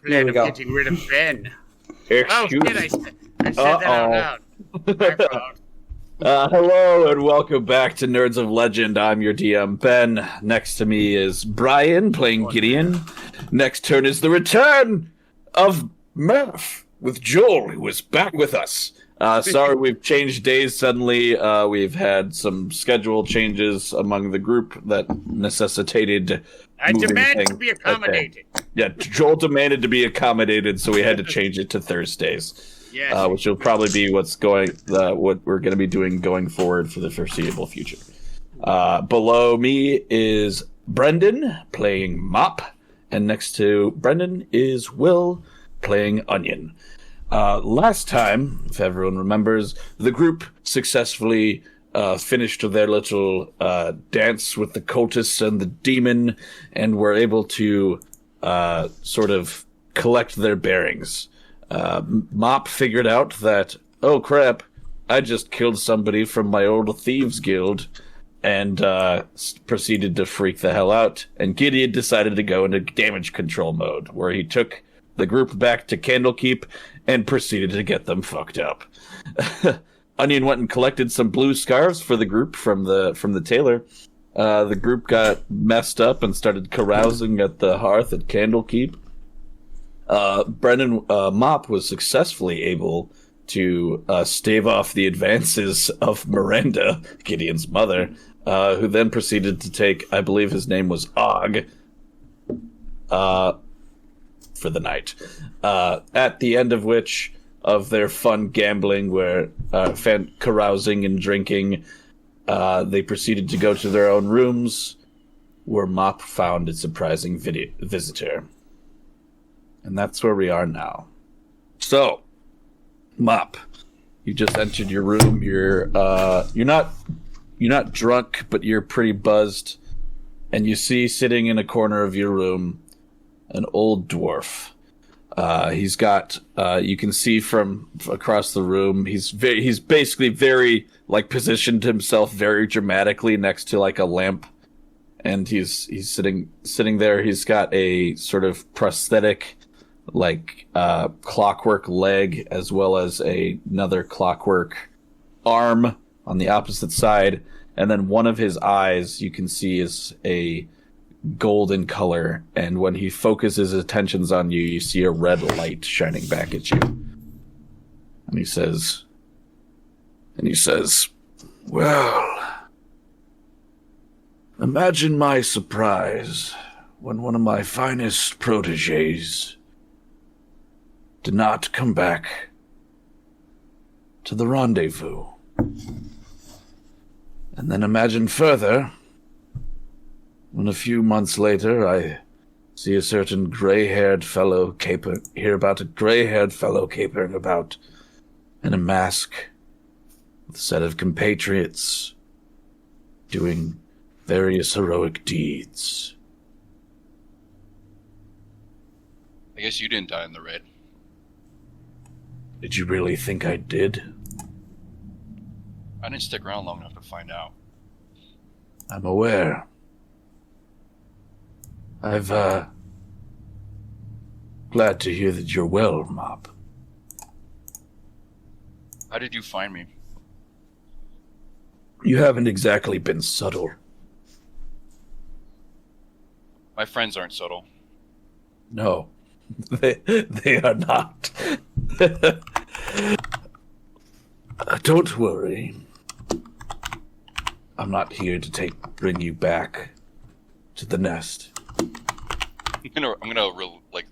plan of getting rid of Ben. Excuse I said that out loud. My fault. Hello and welcome back to Nerds of Legend. I'm your DM, Ben. Next to me is Brian playing Gideon. Next turn is the return of Murph with Joel, who is back with us. Sorry, we've changed days suddenly. We've had some schedule changes among the group that necessitated. I demand to be accommodated. Okay. Yeah, Joel demanded to be accommodated, so we had to change it to Thursdays. Yes. Which will probably be what we're going to be doing going forward for the foreseeable future. Below me is Brendan playing Mopp, and next to Brendan is Will playing Onion. Last time, if everyone remembers, the group successfully finished their little dance with the cultists and the demon, and were able to sort of collect their bearings. Mopp figured out that, oh crap, I just killed somebody from my old thieves guild, and proceeded to freak the hell out. And Gideon decided to go into damage control mode, where he took the group back to Candlekeep and proceeded to get them fucked up. Onion went and collected some blue scarves for the group from the tailor. The group got messed up and started carousing at the hearth at Candlekeep. Brendan Mopp was successfully able to stave off the advances of Miranda, Gideon's mother, who then proceeded to take, I believe his name was Og, for the night. At the end of which, of their fun gambling, where carousing and drinking, they proceeded to go to their own rooms, where Mopp found a surprising visitor. And that's where we are now. So, Mopp, you just entered your room. You're not drunk, but you're pretty buzzed. And you see sitting in a corner of your room an old dwarf. He's got you can see from across the room. He's basically very positioned himself very dramatically next to a lamp, and he's sitting there. He's got a sort of prosthetic clockwork leg, as well as another clockwork arm on the opposite side, and then one of his eyes you can see is a golden color, and when he focuses his attentions on you, you see a red light shining back at you. And he says, well, imagine my surprise when one of my finest proteges did not come back to the rendezvous. And then imagine further when a few months later I see a certain gray-haired fellow hear about a gray-haired fellow capering about in a mask with a set of compatriots doing various heroic deeds. I guess you didn't die in the raid. Did you really think I did? I didn't stick around long enough to find out. I'm aware. Glad to hear that you're well, Mopp. How did you find me? You haven't exactly been subtle. My friends aren't subtle. No, they are not. Don't worry. I'm not here to bring you back to the nest. I'm gonna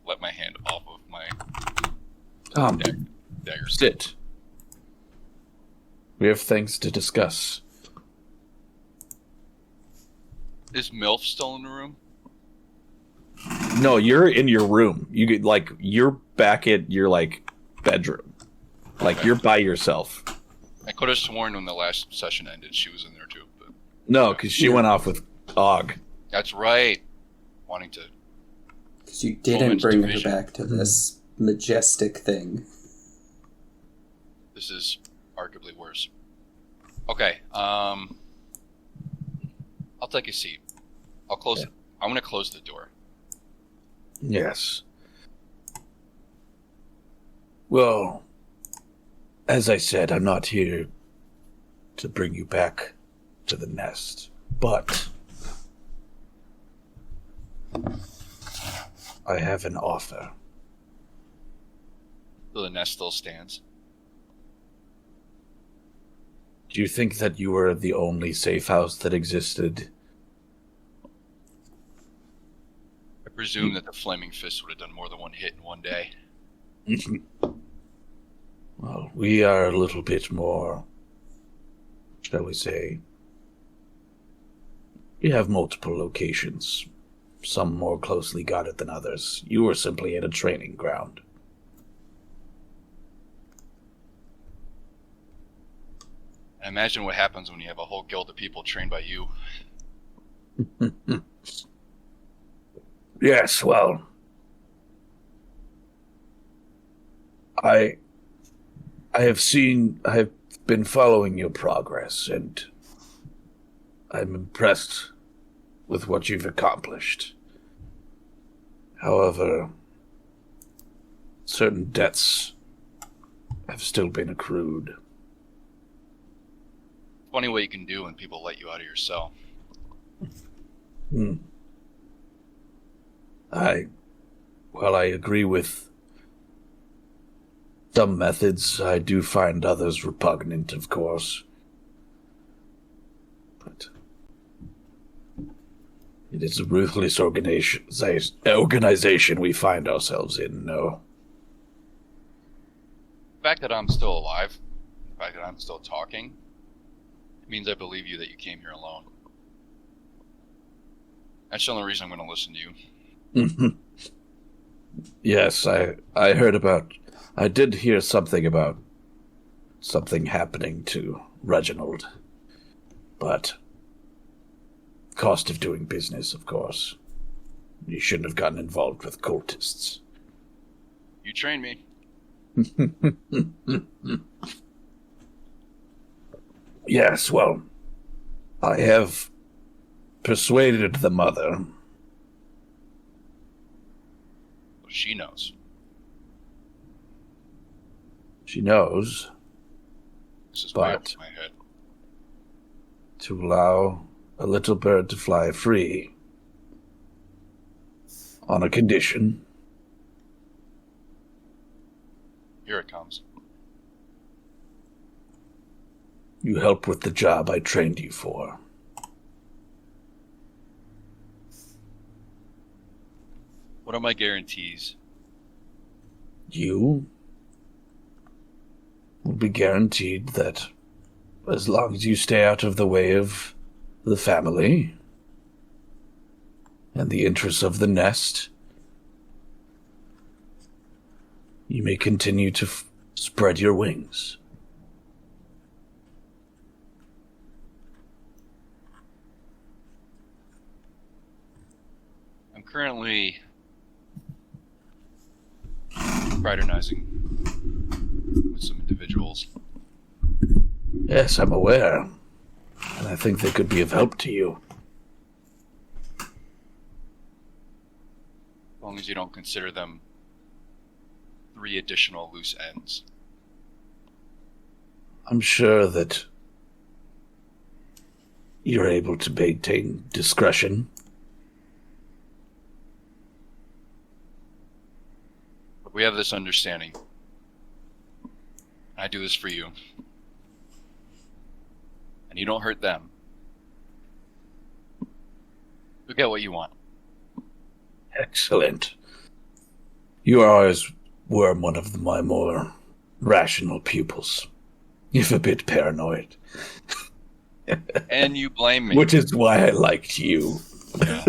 let my hand off of my dagger. Sit. We have things to discuss. Is MILF still in the room? No, you're in your room. You're back at your bedroom. Okay. You're by yourself. I could have sworn when the last session ended she was in there too. But no, because she went off with Og. That's right. Wanting to. Because you didn't bring her back to this majestic thing. This is arguably worse. Okay. I'll take a seat. I'll close. Yeah. I'm going to close the door. Yes. Well, as I said, I'm not here to bring you back to the nest, but I have an offer. So the nest still stands. Do you think that you were the only safe house that existed? I presume that the Flaming Fist would have done more than one hit in one day. Well, we are a little bit more, shall we say, we have multiple locations, some more closely guarded than others. You were simply at a training ground. I imagine what happens when you have a whole guild of people trained by you. Yes, well, I have been following your progress, and I'm impressed with what you've accomplished. However, certain debts have still been accrued. Funny what you can do when people let you out of your cell. I agree with some methods. I do find others repugnant, of course. But it is a ruthless organization we find ourselves in, no. The fact that I'm still alive, the fact that I'm still talking, it means I believe you that you came here alone. That's the only reason I'm going to listen to you. Yes, I did hear something about something happening to Reginald. But cost of doing business, of course. You shouldn't have gotten involved with cultists. You trained me. Yes, well, I have persuaded the mother. She knows. She knows. This is way But over my head. to allow a little bird to fly free on a condition. Here it comes. You help with the job I trained you for. What are my guarantees? You will be guaranteed that as long as you stay out of the way of the family and the interests of the nest, you may continue to spread your wings. I'm currently fraternizing with some individuals. Yes, I'm aware, and I think they could be of help to you. As long as you don't consider them 3 additional loose ends. I'm sure that you're able to maintain discretion. But we have this understanding. I do this for you. And you don't hurt them. You get what you want. Excellent. You always were one of my more rational pupils. You're a bit paranoid. And you blame me. Which is why I liked you. Yeah.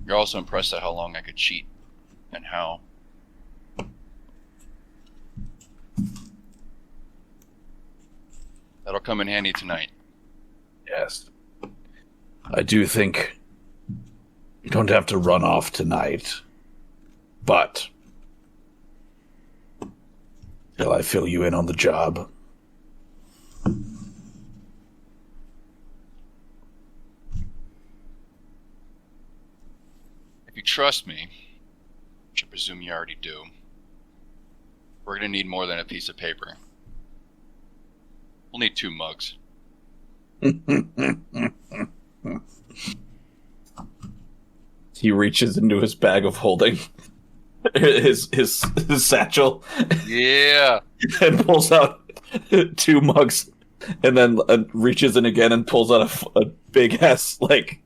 You're also impressed at how long I could cheat. And how that'll come in handy tonight. Yes. I do think you don't have to run off tonight. But shall I fill you in on the job? If you trust me, which I presume you already do, we're going to need more than a piece of paper. We'll need 2 mugs. He reaches into his bag of holding, his satchel. Yeah. And pulls out 2 mugs, and then reaches in again and pulls out a big ass like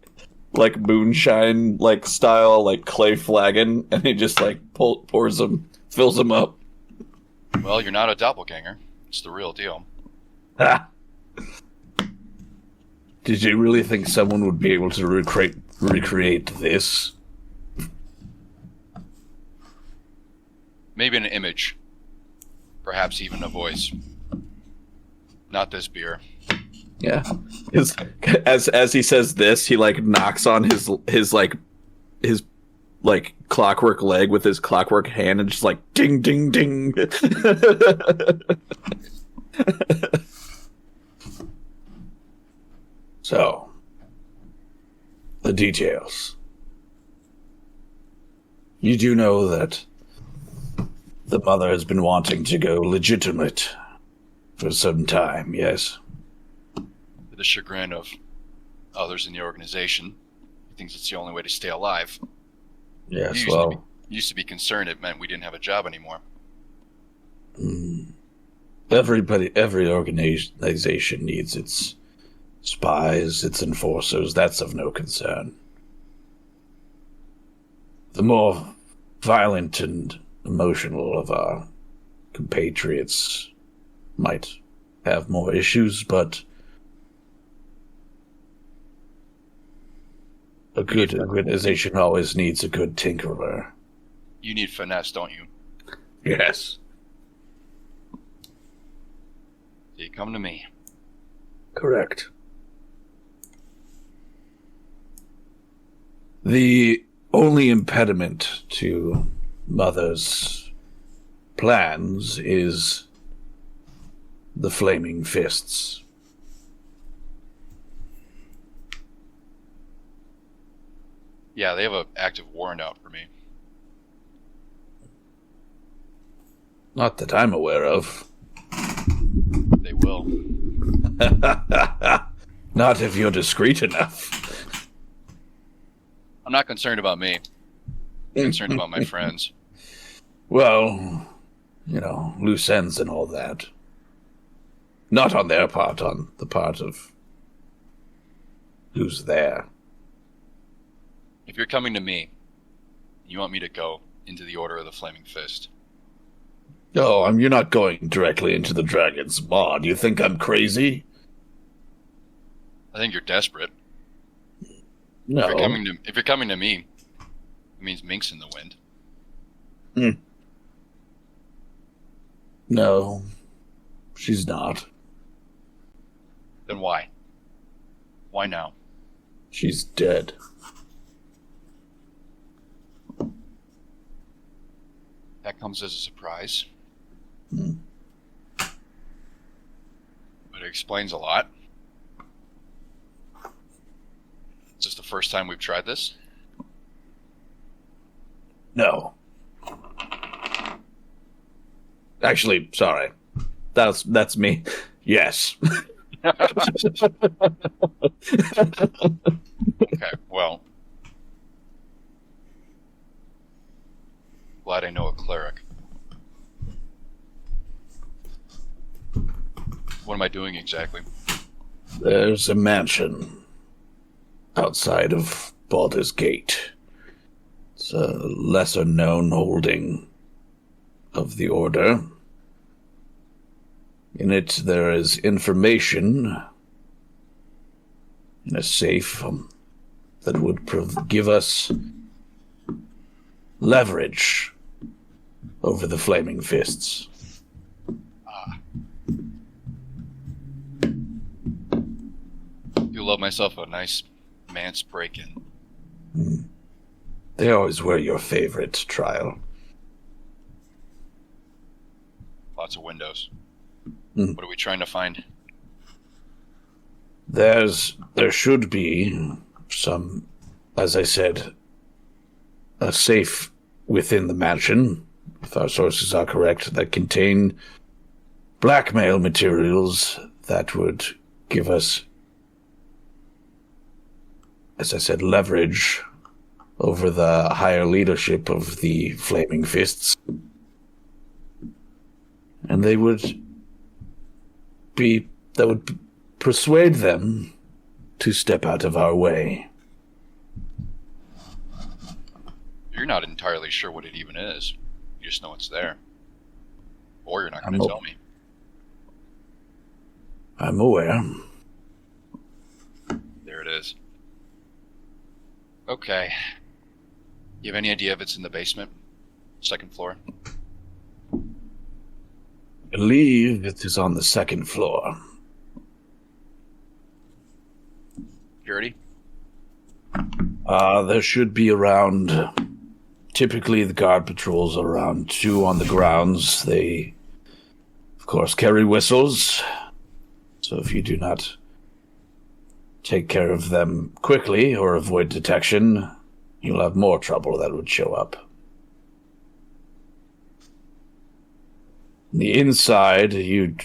moonshine like style like clay flagon, and he just like pours them, fills them up. Well, you're not a doppelganger. It's the real deal. Ah. Did you really think someone would be able to recreate this? Maybe an image. Perhaps even a voice. Not this beer. Yeah. As he says this, he like knocks on his clockwork leg with his clockwork hand and just like ding ding ding. So, the details. You do know that the mother has been wanting to go legitimate for some time, yes? To the chagrin of others in the organization, he thinks it's the only way to stay alive. Yes, You used to be concerned it meant we didn't have a job anymore. Every organization needs its spies, its enforcers. That's of no concern. The more violent and emotional of our compatriots might have more issues, but a good organization always needs a good tinkerer. You need finesse, don't you? Yes. You come to me. Correct. The only impediment to Mother's plans is the flaming fists. Yeah, they have an active warrant out for me. Not that I'm aware of. They will. Not if you're discreet enough. I'm not concerned about me. I'm concerned about my friends. Well, loose ends and all that. Not on their part, on the part of who's there. If you're coming to me, you want me to go into the Order of the Flaming Fist. Oh, you're not going directly into the Dragon's Maw. Do you think I'm crazy? I think you're desperate. No. If you're coming to me, it means minks in the wind. No, she's not. Then why? Why now? She's dead. That comes as a surprise. Hmm. But it explains a lot. Is this the first time we've tried this? No. Actually, sorry. That's me. Yes. Okay, well. Glad I know a cleric. What am I doing exactly? There's a mansion outside of Baldur's Gate. It's a lesser-known holding of the Order. In it, there is information in a safe that would give us leverage over the Flaming Fists. Do love myself a nice man's break-in. They always were your favorite, Trial. Lots of windows. What are we trying to find? There should be some, as I said, a safe within the mansion, if our sources are correct, that contain blackmail materials that would give us, as I said, leverage over the higher leadership of the Flaming Fists. And that would persuade them to step out of our way. You're not entirely sure what it even is. You just know it's there. Or you're not going to tell me. I'm aware. There it is. Okay. You have any idea if it's in the basement? Second floor? I believe it is on the second floor. Security? There should be around... Typically, the guard patrols are around 2 on the grounds. They, of course, carry whistles. So if you do not take care of them quickly or avoid detection, you'll have more trouble that would show up. The inside, you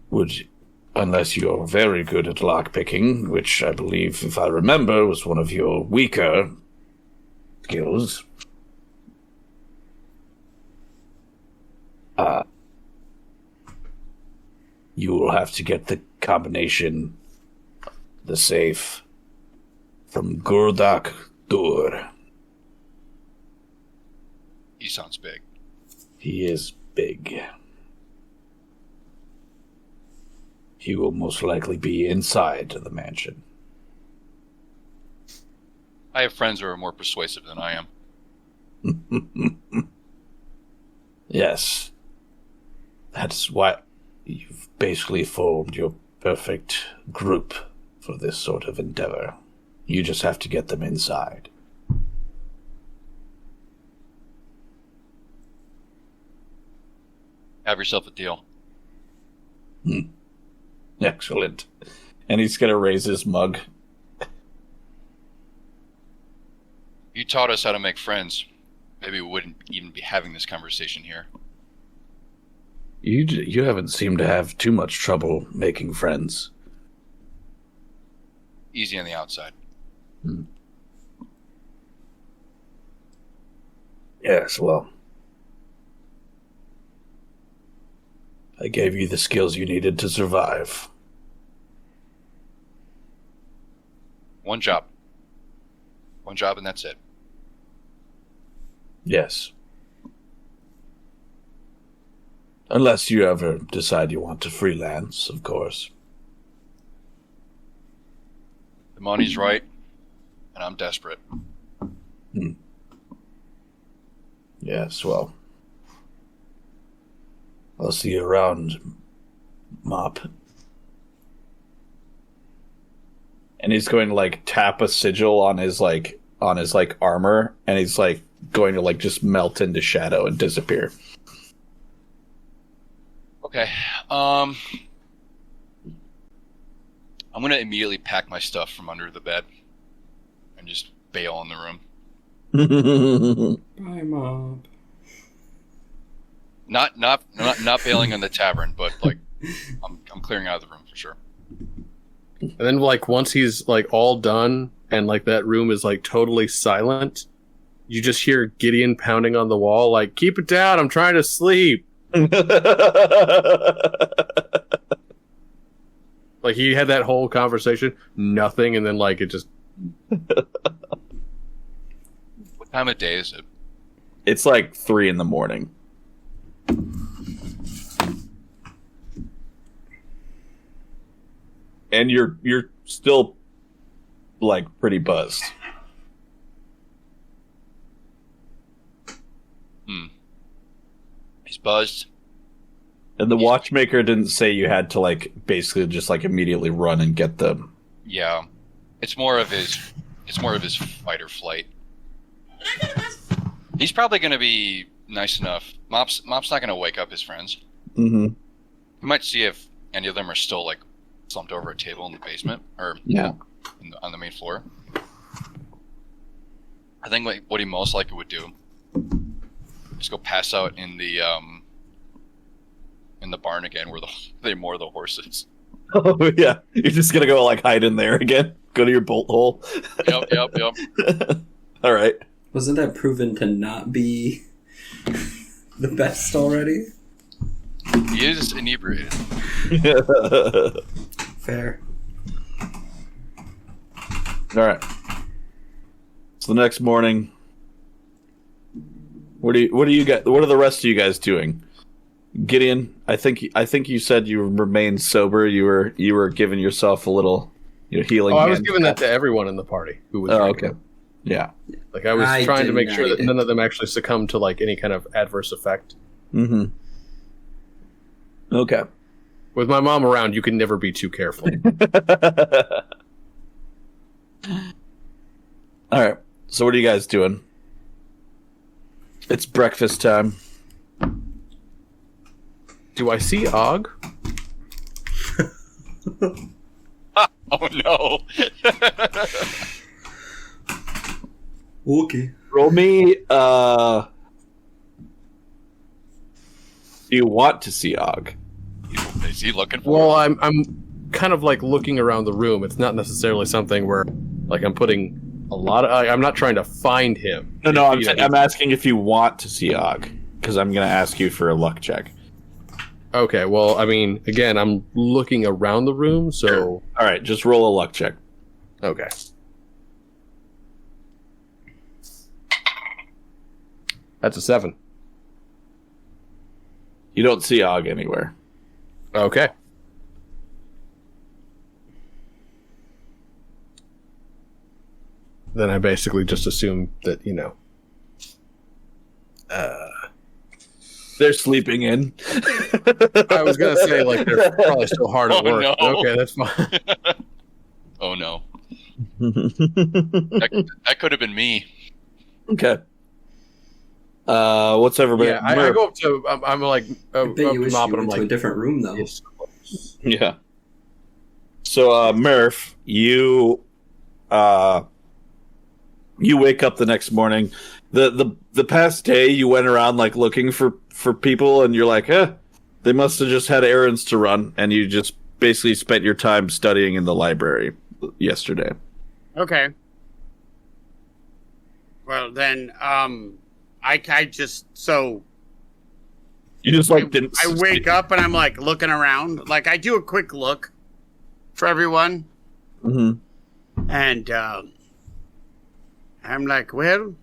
would, unless you're very good at lockpicking, which I believe, if I remember, was one of your weaker skills. You will have to get the combination, the safe, from Gurdak Dur. He sounds big. He is big. He will most likely be inside the mansion. I have friends who are more persuasive than I am. Yes. That's why you've basically formed your perfect group for this sort of endeavor. You just have to get them inside. Have yourself a deal. Excellent. And he's going to raise his mug. You taught us how to make friends. Maybe we wouldn't even be having this conversation here. You haven't seemed to have too much trouble making friends. Easy on the outside. Yes, well, I gave you the skills you needed to survive. One job. One job and that's it. Yes. Unless you ever decide you want to freelance, of course. The money's right, and I'm desperate. Yes, well, I'll see you around, Mopp. And he's going to tap a sigil on his armor, and he's going to just melt into shadow and disappear. Okay. I'm gonna immediately pack my stuff from under the bed and just bail in the room. Bye, Mob. Not bailing in the tavern, but I'm clearing out of the room for sure. And then once he's all done and that room is totally silent, you just hear Gideon pounding on the wall keep it down, I'm trying to sleep. He had that whole conversation, nothing, and then it just... What time of day is it? It's 3 a.m. And you're still pretty buzzed. He's buzzed. And the watchmaker didn't say you had to basically just immediately run and get them. Yeah. It's more of his fight or flight. He's probably gonna be nice enough. Mopp's not gonna wake up his friends. Mm-hmm. He might see if any of them are still slumped over a table in the basement or on the main floor. I think what he most likely would do just go pass out in the barn again where they moor the horses. Oh yeah, you're just gonna go like hide in there again. Go to your bolt hole. Yep. All right. Wasn't that proven to not be the best already? He is inebriated. Fair. All right. So the next morning, what do you get? What are the rest of you guys doing? Gideon, I think you said you remained sober. You were giving yourself a little, healing. Oh, I was giving that to everyone in the party who was. Oh, okay. Yeah. Like I was trying to make sure that none of them actually succumbed to like any kind of adverse effect. Mm-hmm. Okay. With my mom around, you can never be too careful. All right. So what are you guys doing? It's breakfast time. Do I see Og? Oh no. Okay. Roll me. Do you want to see Og? Is he looking for? Well, I'm kind of like looking around the room. It's not necessarily something where like I'm putting a lot of. I'm not trying to find him. No. I'm asking if you want to see Og because I'm going to ask you for a luck check. Okay. Well, I mean, again, I'm looking around the room, so. Sure. All right, just roll a luck check. Okay. That's a 7. You don't see Og anywhere. Okay. Then I basically just assume that, They're sleeping in. I was going to say, like, they're probably still hard at work. No. Okay, that's fine. Oh no. That could have been me. Okay. What's everybody? Yeah, I go up to, I'm like, I bet you wish Mopp, you and I'm went to a like, different room, though. Yeah. So, Murph, you wake up the next morning. The past day you went around like looking for people, and you're like, they must have just had errands to run, and you just basically spent your time studying in the library yesterday. Okay. Well then, I just so. You just like didn't. I wake up and I'm like looking around. Like I do a quick look for everyone. Mm-hmm. And I'm like, well,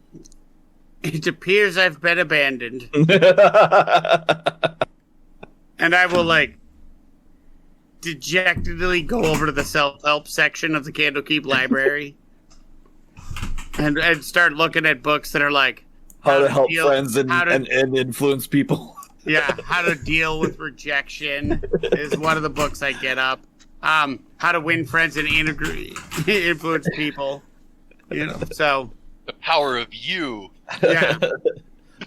it appears I've been abandoned. And I will like dejectedly go over to the self-help section of the Candlekeep library and start looking at books that are like how to help friends and influence people. Yeah, how to deal with rejection is one of the books I get up. How to win friends and influence people. So the power of you. Yeah.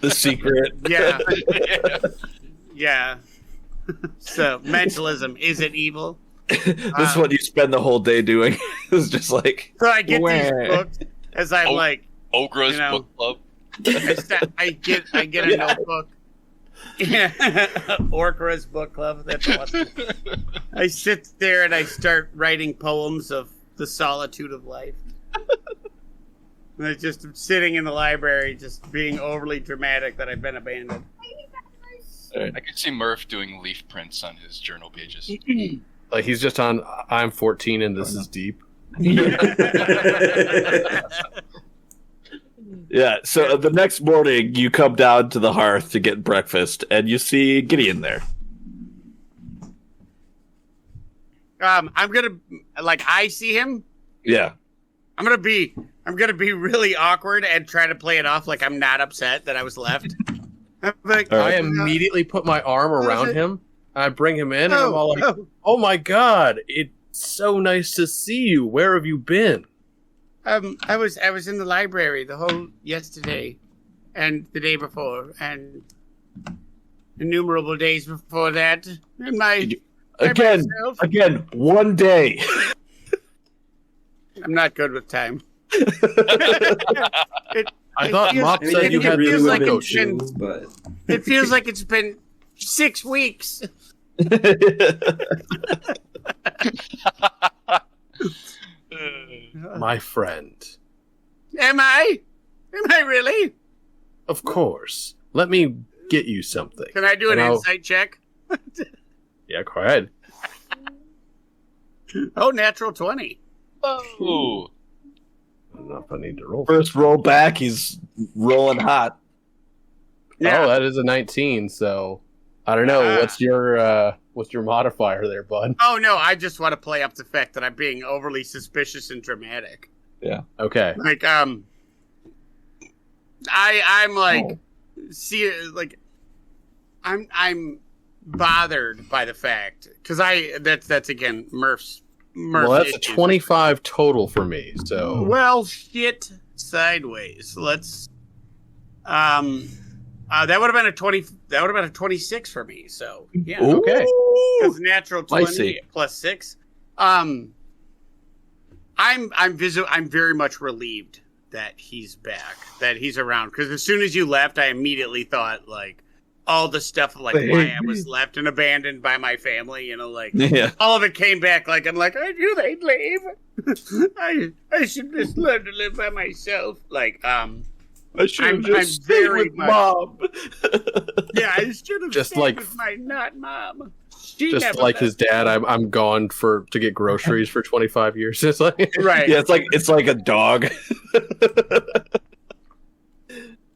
The secret. Yeah. Yeah. So mentalism, is it evil? This is what you spend the whole day doing. It's just like. So I get these books as I'm like Ogra's book club. I get a notebook. Yeah, Orcra's book club. That's awesome. I sit there and I start writing poems of the solitude of life. And I just am sitting in the library, just being overly dramatic that I've been abandoned. I could see Murph doing leaf prints on his journal pages. Like he's just on. I'm 14 and this is deep. Yeah, so the next morning you come down to the hearth to get breakfast, and you see Gideon there. I'm gonna I see him. Yeah. I'm gonna be really awkward and try to play it off like I'm not upset that I was left. Like, I immediately put my arm around him. I bring him in, and I'm all like, "Oh my god, it's so nice to see you. Where have you been?" I was in the library the whole yesterday, and the day before, and innumerable days before that. And again, one day. I'm not good with time. I thought feels- Mopp I mean, said I you think it had really feels would like have been it's been- true, but It feels like it's been 6 weeks. my friend. Am I? Am I really? Of course. Let me get you something. Can I do an And I'll- insight check? Yeah, go ahead. Oh, natural 20. Ooh. I don't know if I need to roll. First roll back, he's rolling hot. Yeah. Oh, that is a 19. So I don't know. What's your modifier there, bud? Oh no, I just want to play up the fact that I'm being overly suspicious and dramatic. Okay. Like, I'm like, see, like, I'm bothered by the fact because that's again Murph's. Well, that's a issues. 25 total for me. So Well, shit, sideways. Let's. That would have been a 20. That would have been a 26 for me. So yeah, Okay. because natural 20 Spicy. plus 6. I'm very much relieved that he's back, that he's around. Because as soon as you left, I immediately thought like all the stuff of like why I was left and abandoned by my family. You know, like Yeah. all of it came back. Like I'm like I knew they'd leave. I should just learn to live by myself. Like I should I'm- have just I'm stayed very with much- Mom. yeah, I should have Just stayed like- with my not mom. She just never like left. his dad, I'm gone to get groceries for 25 years. It's like Right. Yeah, it's like a dog.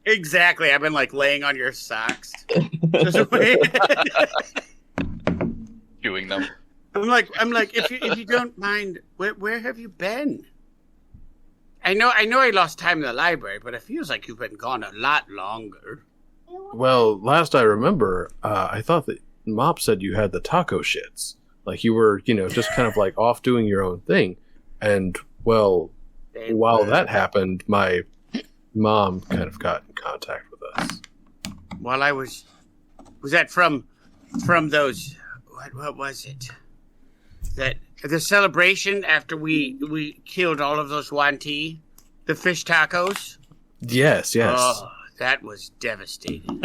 Exactly. I've been like laying on your socks. Just wait. Doing them. I'm like, if you don't mind, where have you been? I know I lost time in the library, but it feels like you've been gone a lot longer. Well, last I remember, I thought that Mopp said you had the taco shits. Like you were, just kind of like off doing your own thing. And, well, while that happened, my mom kind of got in contact with us. While I was that from those, what was it? That the celebration after we killed all of those Wanti, the fish tacos? Yes. Oh, that was devastating.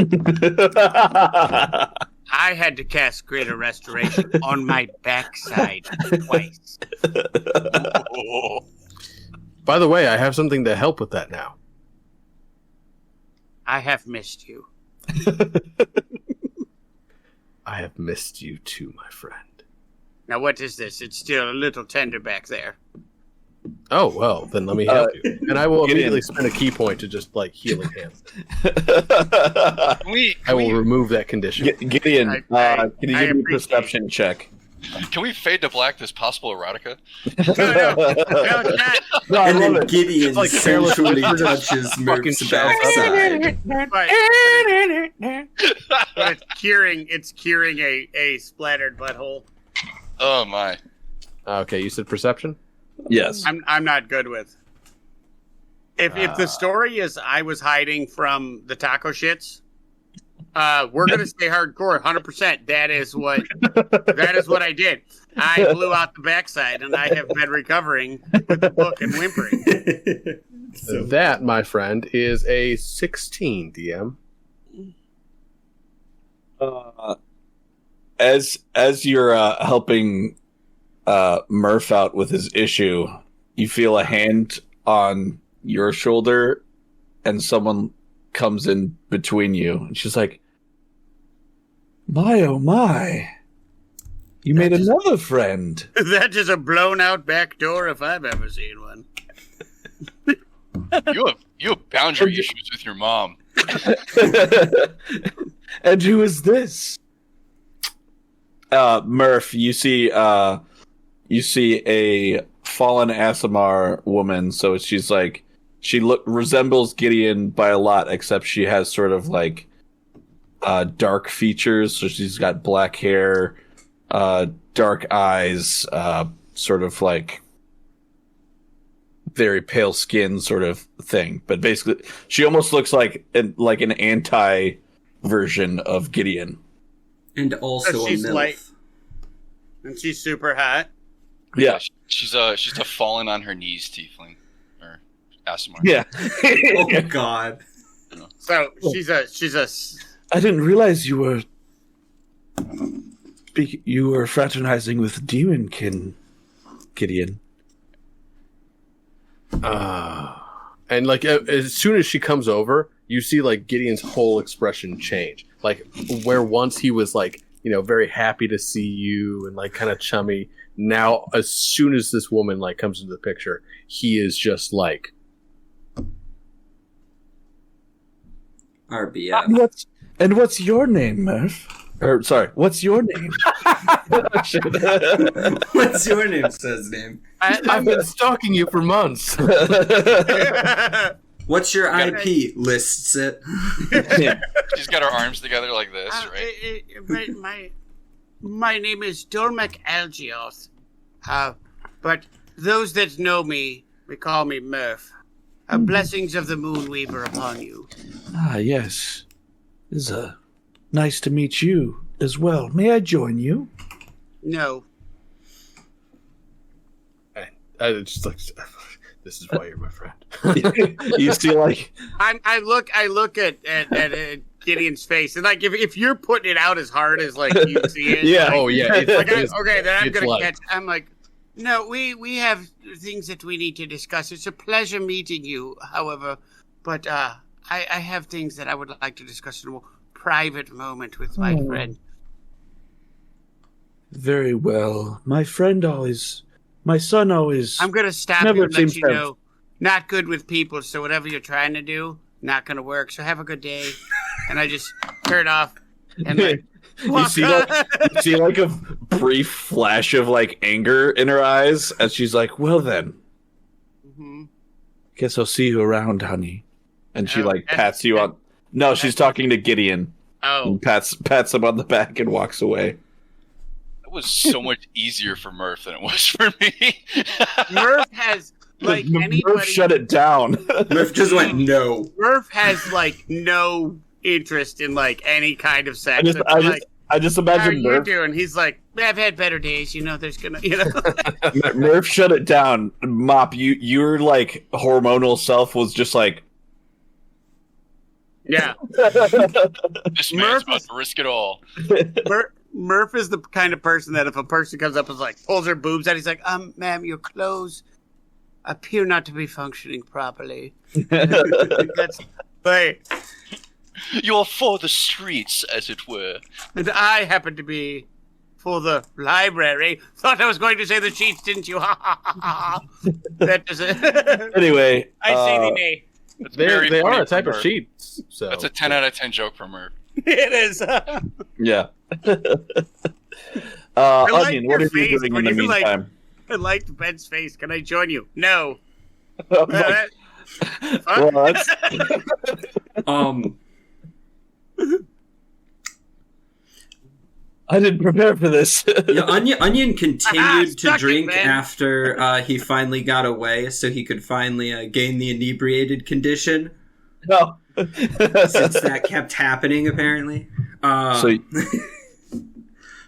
I had to cast Greater Restoration on my backside twice. By the way, I have something to help with that now. I have missed you. I have missed you too, my friend. Now, what is this? It's still a little tender back there. Oh, well, then let me help you. And I will Gideon. immediately spend a key point to just, like, healing hands. I will remove that condition. Gideon, I can you give me a appreciate perception check? Can we fade to black this possible erotica? No, it's not. No, I and love then it. Gideon like careless sensually whisper just touches fucking Murph's shouts backside. But it's curing a splattered butthole. Oh my. Okay, you said perception? Yes. I'm not good with. If the story is I was hiding from the taco shits, we're gonna stay hardcore, 100%. That is what I did. I blew out the backside, and I have been recovering with the book and whimpering. So, That, my friend, is a 16, DM. As you're helping Murph out with his issue, you feel a hand on your shoulder, and someone comes in between you, and she's like, "My oh my, you made another friend." That is a blown out back door if I've ever seen one. You have boundary issues with your mom. And who is this? Murph, you see a fallen Asimar woman. So she's like, she resembles Gideon by a lot, except she has sort of like dark features. So she's got black hair, dark eyes, sort of like very pale skin sort of thing. But basically, she almost looks like an anti version of Gideon. and also a She's MILF. like- And she's super hot. Yeah. She's a fallen on her knees tiefling, or Asimar. Yeah. Oh God. So she's a. I didn't realize you were fraternizing with Demonkin, Gideon. And like as soon as she comes over, you see like Gideon's whole expression change. Like where once he was like, very happy to see you and like kind of chummy. Now, as soon as this woman like comes into the picture, he is just like RBF. What's your name, Murph? Or sorry, what's your name? What's your name? Says name. I've been stalking you for months. What's your IP? Lists it. She's got her arms together like this, right? My name is Dormac Algioth. But those that know me, they call me Murph. Blessings of the Moonweaver upon you. Ah, yes. It's nice to meet you as well. May I join you? No. I just like, this is why you're my friend. You see, like I look at Gideon's face, and like if you're putting it out as hard as like you see it, yeah, like, oh yeah, okay, then I'm gonna like, catch. I'm like, no, we have things that we need to discuss. It's a pleasure meeting you, however, but I have things that I would like to discuss in a more private moment with my friend. Very well. My son always. I'm gonna stop Never you and let seems you to- know, not good with people. So whatever you're trying to do, not gonna work. So have a good day. And I just turn off and like. You see like a brief flash of like anger in her eyes as she's like, well then, guess I'll see you around, honey. And she like pats you on. No, she's talking to Gideon. Oh, And pats him on the back and walks away. That was so much easier for Murph than it was for me. Murph has like anybody. Murph shut it down. Murph just went no. Murph has like no interest in like any kind of sex. I just How are imagine you Murph. doing? He's like, I've had better days. There's gonna, Murph shut it down. Mopp, your like hormonal self was just like. Yeah. This man's about to risk it all. Murph is the kind of person that if a person comes up and like pulls her boobs out, he's like, ma'am, your clothes appear not to be functioning properly. That's like. You're for the streets, as it were. And I happen to be for the library. Thought I was going to say the sheets, didn't you? Ha ha ha ha. That does it. Anyway, I say the nay. That's they very are funny a type for of Murph. sheets. So That's a 10 out of 10 joke from Murph. It is. yeah. like Onion, what your are you face doing when in the you, like- meantime? I liked Ben's face. Can I join you? No. I'm like, well, that's, I didn't prepare for this. Yeah, Onion continued to Suck it, drink man. after he finally got away, so he could finally gain the inebriated condition. No. Since that kept happening, apparently.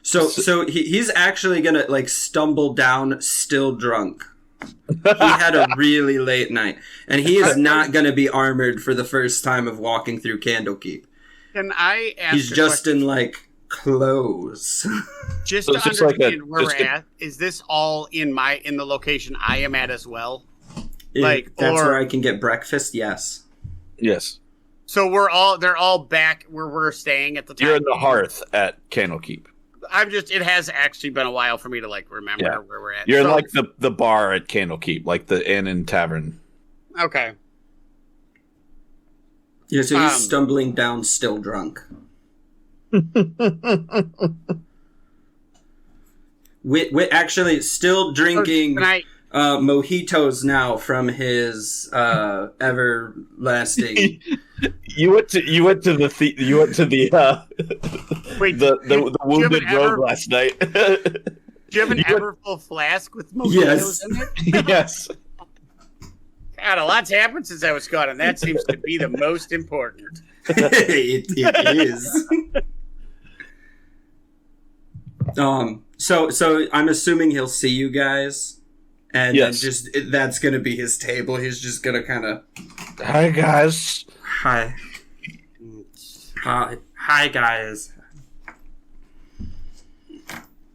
So he's actually gonna like stumble down, still drunk. He had a really late night, and he is not gonna be armored for the first time of walking through Candlekeep. Can I ask He's a just question? in like clothes. Just So to it's just like understand a- where we're just a- at, is this all in the location I am at as well? That's where I can get breakfast. Yes. Yes. So they're all back where we're staying at the time. You're in the hearth at Candlekeep. It has actually been a while for me to like remember Yeah. where we're at. You're in So- like the bar at Candlekeep, like the inn and tavern. Okay. Yeah. So he's stumbling down, still drunk. Actually, still drinking Can I, mojitos now from his everlasting. You went to the wait, the wounded ever- rogue last night. do you have an Everfull flask with mojitos Yes. in there? Yes. God, a lot's happened since I was gone, and that seems to be the most important. it is. So I'm assuming he'll see you guys, And Yes. then just that's gonna be his table. He's just gonna kind of Hi, guys. hi, hi guys.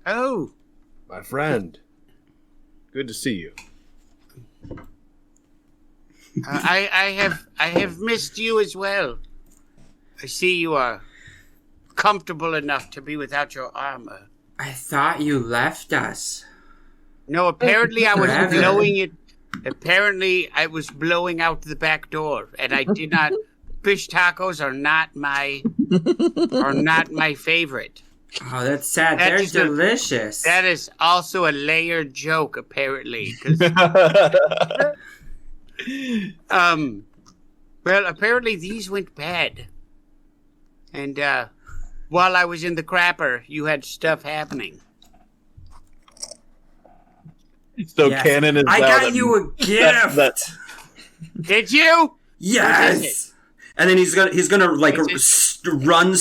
Oh, My friend. Good to see you. I have missed you as well. I see you are comfortable enough to be without your armor. I thought you left us. No, apparently I was Forever. blowing it. Apparently I was blowing out the back door, and I did not. Fish tacos are not my favorite. Oh, that's sad. That They're is a- delicious. That is also a layered joke, apparently. 'Cause, well, apparently these went bad, and while I was in the crapper, you had stuff happening. So Yes. Cannon is I now got that- you a gift. that- Did you? Yes. And then he's gonna like What is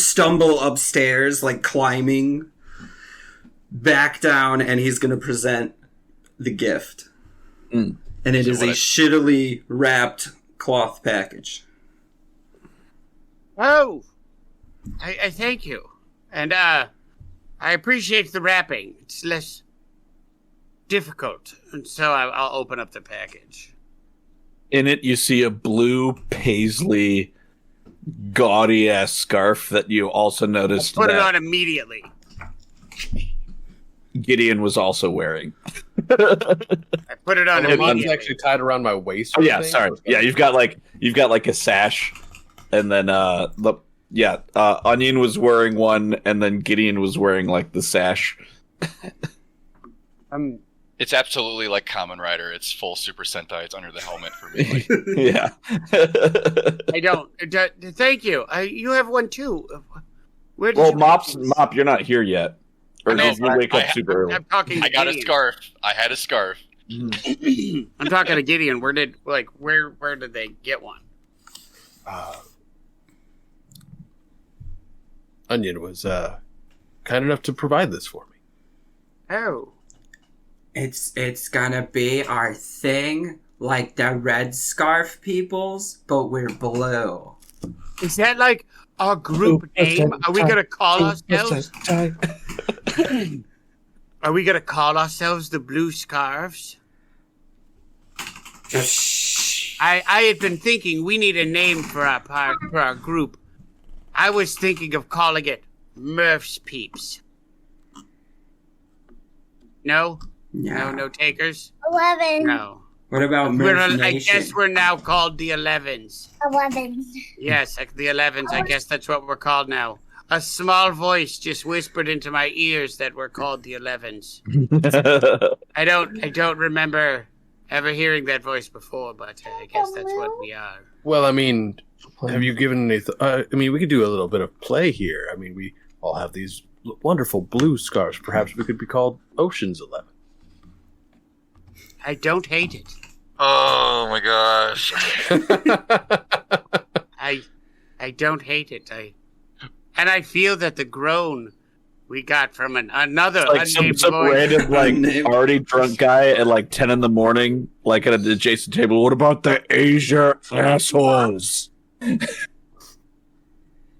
stumble upstairs, like climbing back down, and he's gonna present the gift. Mm. And it So is a what I- shittily wrapped cloth package. Oh, I thank you, and I appreciate the wrapping. It's less difficult, and so I'll open up the package. In it, you see a blue paisley, gaudy ass scarf that you also noticed Put it that on immediately. Gideon was also wearing. I put it on Oh, mine's immediately. actually tied around my waist. Oh or yeah, something? sorry. Yeah, you've got like a sash, and then Onion was wearing one, and then Gideon was wearing like the sash. It's absolutely like Kamen Rider. It's full Super Sentai. It's under the helmet for me. Like, Yeah. I don't. Thank you. You have one too. Where did Well, you Mop, you're not here yet, or I know, did you wake up super early? I'm talking. I got a Gideon. scarf. I had a scarf. I'm talking to Gideon. Where did they get one? Onion was kind enough to provide this for me. Oh, It's gonna be our thing, like the red scarf peoples, but we're blue. is that like our group name? Are we gonna call ourselves? Are we gonna call ourselves the Blue Scarves? I had been thinking we need a name for our group. I was thinking of calling it Murph's Peeps. No, Yeah. no takers. 11. No. What about I Murph guess Nation? we're now called the 11s. 11. Yes, like the 11s. I guess that's what we're called now. A small voice just whispered into my ears that we're called the 11s. I don't remember ever hearing that voice before, but I guess that's what we are. Well, I mean, have you given any? I mean, we could do a little bit of play here. I mean, we all have these wonderful blue scarves. Perhaps we could be called Ocean's 11. I don't hate it. Oh my gosh. I don't hate it. And I feel that the groan we got from another Like some unnamed voice. random, like, Unnamed. already drunk guy at like 10 in the morning, like at an adjacent table. What about the Asia assholes? I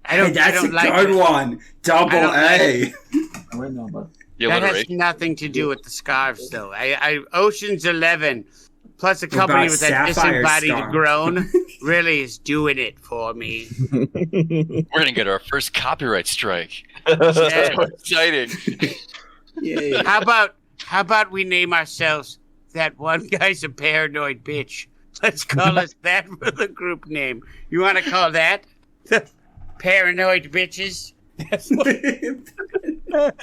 Hey, don't. that's I don't a like good it. one. Double I don't A. The That has alliteration. nothing to do with the scarves, though. I Ocean's 11 plus a company about with that Sapphire disembodied Star? groan really is doing it for me. We're gonna get our first copyright strike. Yeah. So exciting. Yay. How about we name ourselves That One Guy's a Paranoid Bitch? Let's call us that for the group name. You want to call that the Paranoid Bitches? That's what,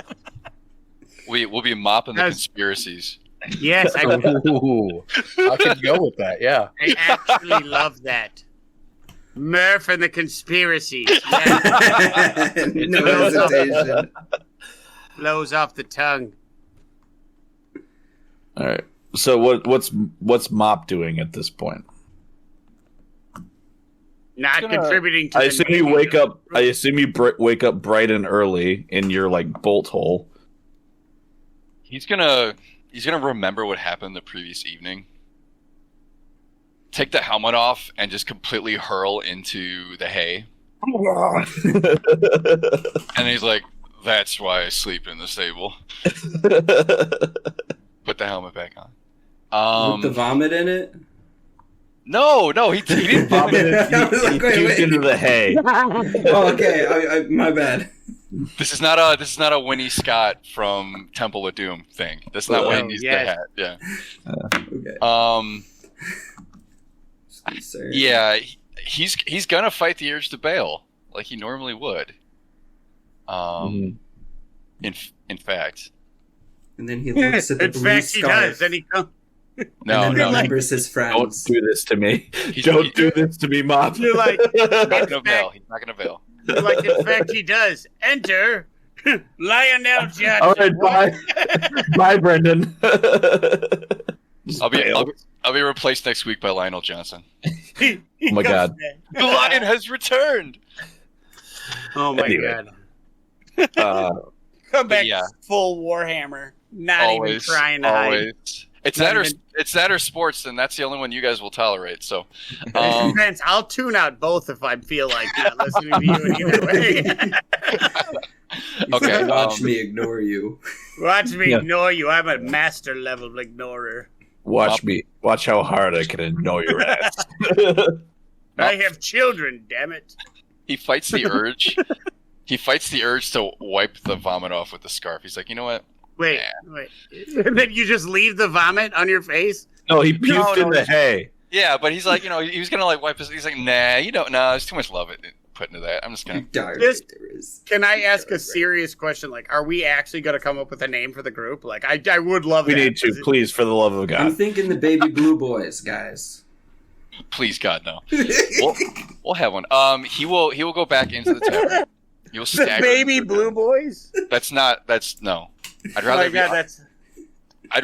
We'll be mopping the That's- conspiracies. yes, I Ooh, I could go with that. Yeah. actually love that. Murph and the conspiracies. Yeah, No hesitation. blows off the tongue. All right. So what's Mop doing at this point? Not Gonna- contributing to I the assume you naming wake of up. the I group. assume you wake up bright and early in your like bolt hole. He's gonna remember what happened the previous evening. Take the helmet off and just completely hurl into the hay. And he's like, "That's why I sleep in the stable." Put the helmet back on. With the vomit in it? No, he didn't vomit. He puked into the hay. Oh, okay. My bad. This is not a Winnie Scott from Temple of Doom thing. That's not what he needs to have. Yeah. Okay. Yeah, he's gonna fight the urge to bail like he normally would. In fact. And then he looks at the blue fact, scarf. he does. Then he comes. No, and then remembers his friends. Don't do this to me. Don't do this to me, Mopp. You're like, He's not gonna bail. He's not gonna bail. you're like, in fact, he does. Enter Lionel Johnson. All right, bye. Bye, Brendan. I'll be replaced next week by Lionel Johnson. Oh my God. The lion has returned. Oh my Anyway. God. Come back yeah. full Warhammer. Not even trying to hide. It's that or sports, and that's the only one you guys will tolerate. So, Depends. I'll tune out both if I feel like not listening to you in either way. Okay, Watch me ignore you. Watch me ignore you. I'm a master level ignorer. Watch me. Watch how hard I can ignore your ass. I have children, damn it. he fights the urge. He fights the urge to wipe the vomit off with the scarf. He's like, you know what? Wait. And then you just leave the vomit on your face? No, he puked in the hay. Yeah, but he's like, he was gonna like wipe his. He's like, nah, you don't. No, there's too much love put into that. I'm just gonna. Can I ask a serious question? Like, are we actually gonna come up with a name for the group? Like, I would love. We need to, please, for the love of God. I'm thinking the Baby Blue Boys, guys. Please, God, no. We'll have one. He will go back into the tavern. He will stagger. The Baby Blue Boys. That's no. I'd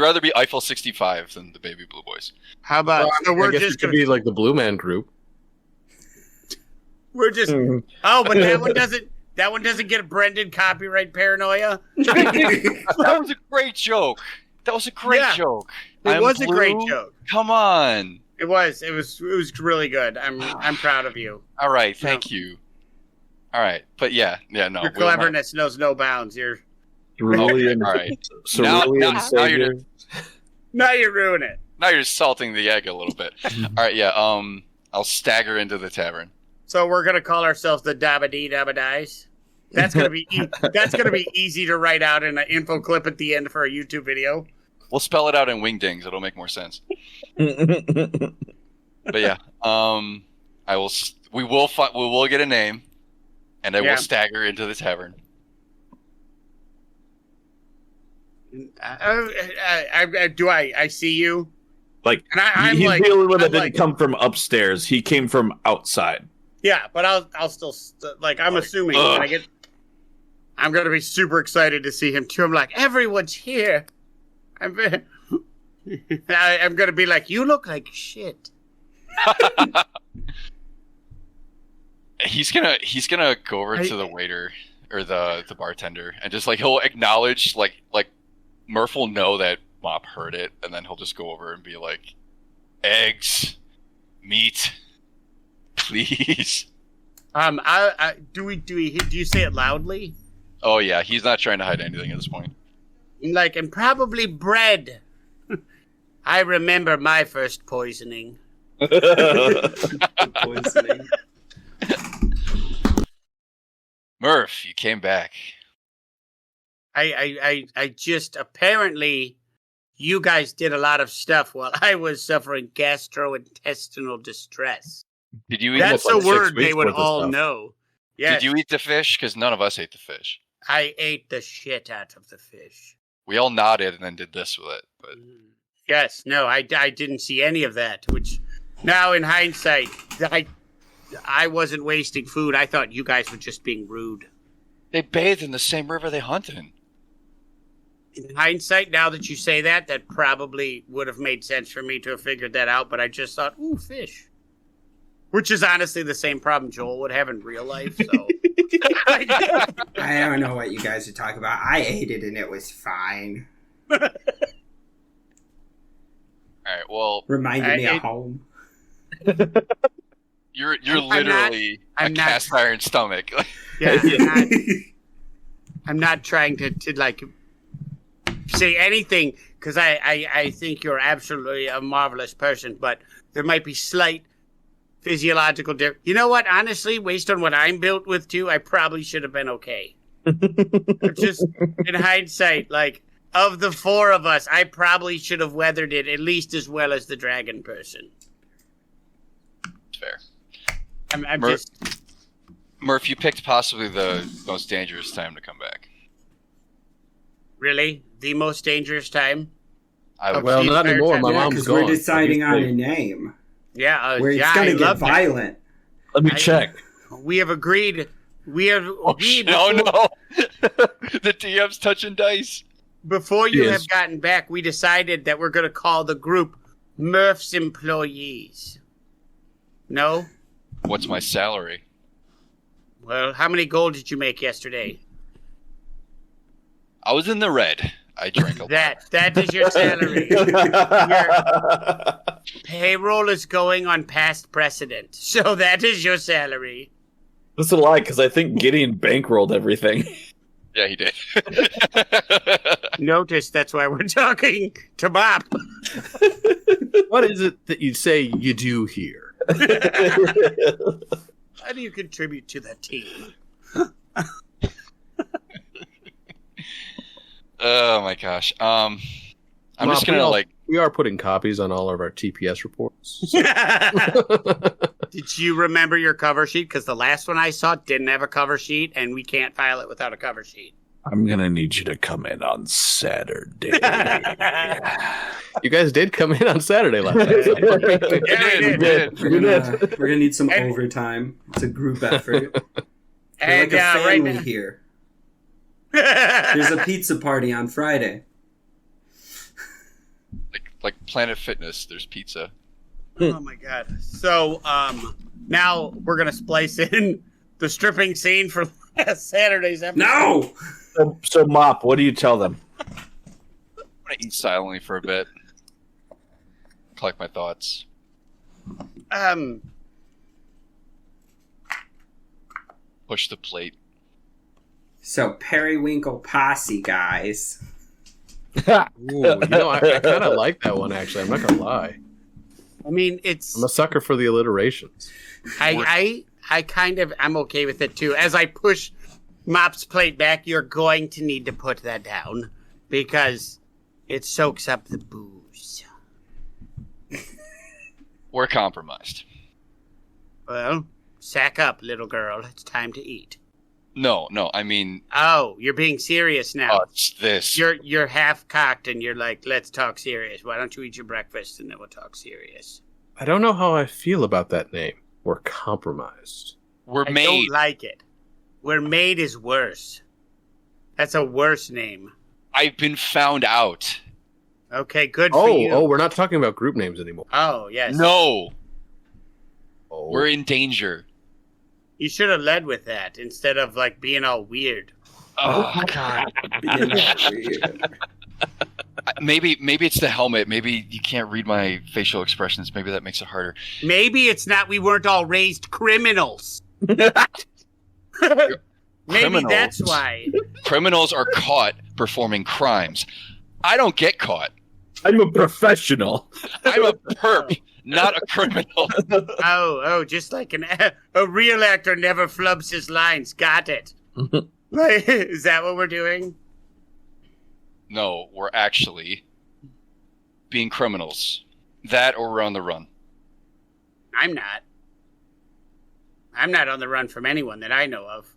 rather be Eiffel 65 than the Baby Blue Boys. How about? So we're I guess just it could gonna be like the Blue Man Group. We're just. Oh, but that one doesn't. That one doesn't get Brendan copyright paranoia. That was a great joke. That was a great joke. It was a great joke. Come on. It was really good. I'm proud of you. All right, thank you. All right, but no. Your cleverness knows no bounds. You're Cerulean. All right. Cerulean Savior. Now you ruin it. Now you're salting the egg a little bit. All right, yeah. I'll stagger into the tavern. So we're gonna call ourselves the Dabba-Dee Dabba-Dice. That's gonna be easy to write out in an info clip at the end for a YouTube video. We'll spell it out in wingdings. It'll make more sense. But yeah, we will get a name, and I will stagger into the tavern. I see you. Like, I'm he's like, the only one that I'm didn't like, come from upstairs. He came from outside. Yeah, but I'll still like. I'm assuming when I'm gonna be super excited to see him too. I'm like, everyone's here. I'm gonna be like, you look like shit. He's gonna go over to the waiter or the bartender and just like he'll acknowledge like Murph will know that Mopp heard it, and then he'll just go over and be like, eggs, meat, please. Do you say it loudly? Oh yeah, he's not trying to hide anything at this point. Like, and probably bread. I remember my first poisoning. Murph, you came back. I just apparently you guys did a lot of stuff while I was suffering gastrointestinal distress. Did you eat? That's a like word 6 they weeks would worth of all stuff? know. Yes. Did you eat the fish? Because none of us ate the fish. I ate the shit out of the fish. We all nodded and then did this with it. But Yes, no, I didn't see any of that. Which now in hindsight, I wasn't wasting food. I thought you guys were just being rude. they bathed in the same river they hunt in. In hindsight, now that you say that, that probably would have made sense for me to have figured that out, but I just thought, ooh, fish. Which is honestly the same problem Joel would have in real life, so... I don't know what you guys are talking about. I ate it and it was fine. right. Well, Reminded me of home. you're literally a cast iron stomach. Yeah, I'm not trying to like say anything because I think you're absolutely a marvelous person, but there might be slight physiological difference. You know what? Honestly, based on what I'm built with too, I probably should have been okay. Just in hindsight, like of the four of us, I probably should have weathered it at least as well as the dragon person. Fair. I'm just. Murph, you picked possibly the most dangerous time to come back. Really? The most dangerous time? Well, not anymore. My mom's because gone. we're deciding on a name. Yeah, where it's going to get violent. Let me check. We have agreed. We have agreed. Oh no! The DM's touching dice. Before you have gotten back, we decided that we're going to call the group Murph's Employees. No? What's my salary? Well, how many gold did you make yesterday? I was in the red. I drank a lot. That is your salary. Your payroll is going on past precedent. So that is your salary. That's a lie, because I think Gideon bankrolled everything. Yeah, he did. Notice that's why we're talking to Mopp. What is it that you say you do here? How do you contribute to the team? Oh my gosh. I'm Mopp, just gonna we are putting copies on all of our TPS reports. Did you remember your cover sheet? Because the last one I saw didn't have a cover sheet, and we can't file it without a cover sheet. I'm gonna need you to come in on Saturday. You guys did come in on Saturday last night. We did. We're gonna need some overtime. It's a group effort. We're like a family here. There's a pizza party on Friday. like Planet Fitness. There's pizza. Oh my god! So now we're gonna splice in the stripping scene for last Saturday's episode. No. So Mopp, what do you tell them? I'm gonna eat silently for a bit. Collect my thoughts. Push the plate. So Periwinkle Posse, guys. Ooh, I kind of like that one, actually. I'm not going to lie. I mean, I'm a sucker for the alliterations. I'm okay with it too. As I push Mopp's plate back, you're going to need to put that down because it soaks up the booze. We're compromised. Well, sack up, little girl. It's time to eat. No, I mean... Oh, you're being serious now. It's this. You're half-cocked and you're like, let's talk serious. Why don't you eat your breakfast and then we'll talk serious? I don't know how I feel about that name. We're compromised. We're made. I don't like it. We're made is worse. That's a worse name. I've been found out. Okay, good for you. Oh, we're not talking about group names anymore. Oh, yes. No. Oh. We're in danger. You should have led with that instead of like being all weird. Oh God. Maybe it's the helmet. Maybe you can't read my facial expressions. Maybe that makes it harder. Maybe it's not we weren't all raised criminals. Maybe that's why. Criminals are caught performing crimes. I don't get caught. I'm a professional. I'm a perp, not a criminal. Oh, just like a real actor never flubs his lines. Got it. Is that what we're doing? No, we're actually being criminals. That or we're on the run. I'm not. I'm not on the run from anyone that I know of.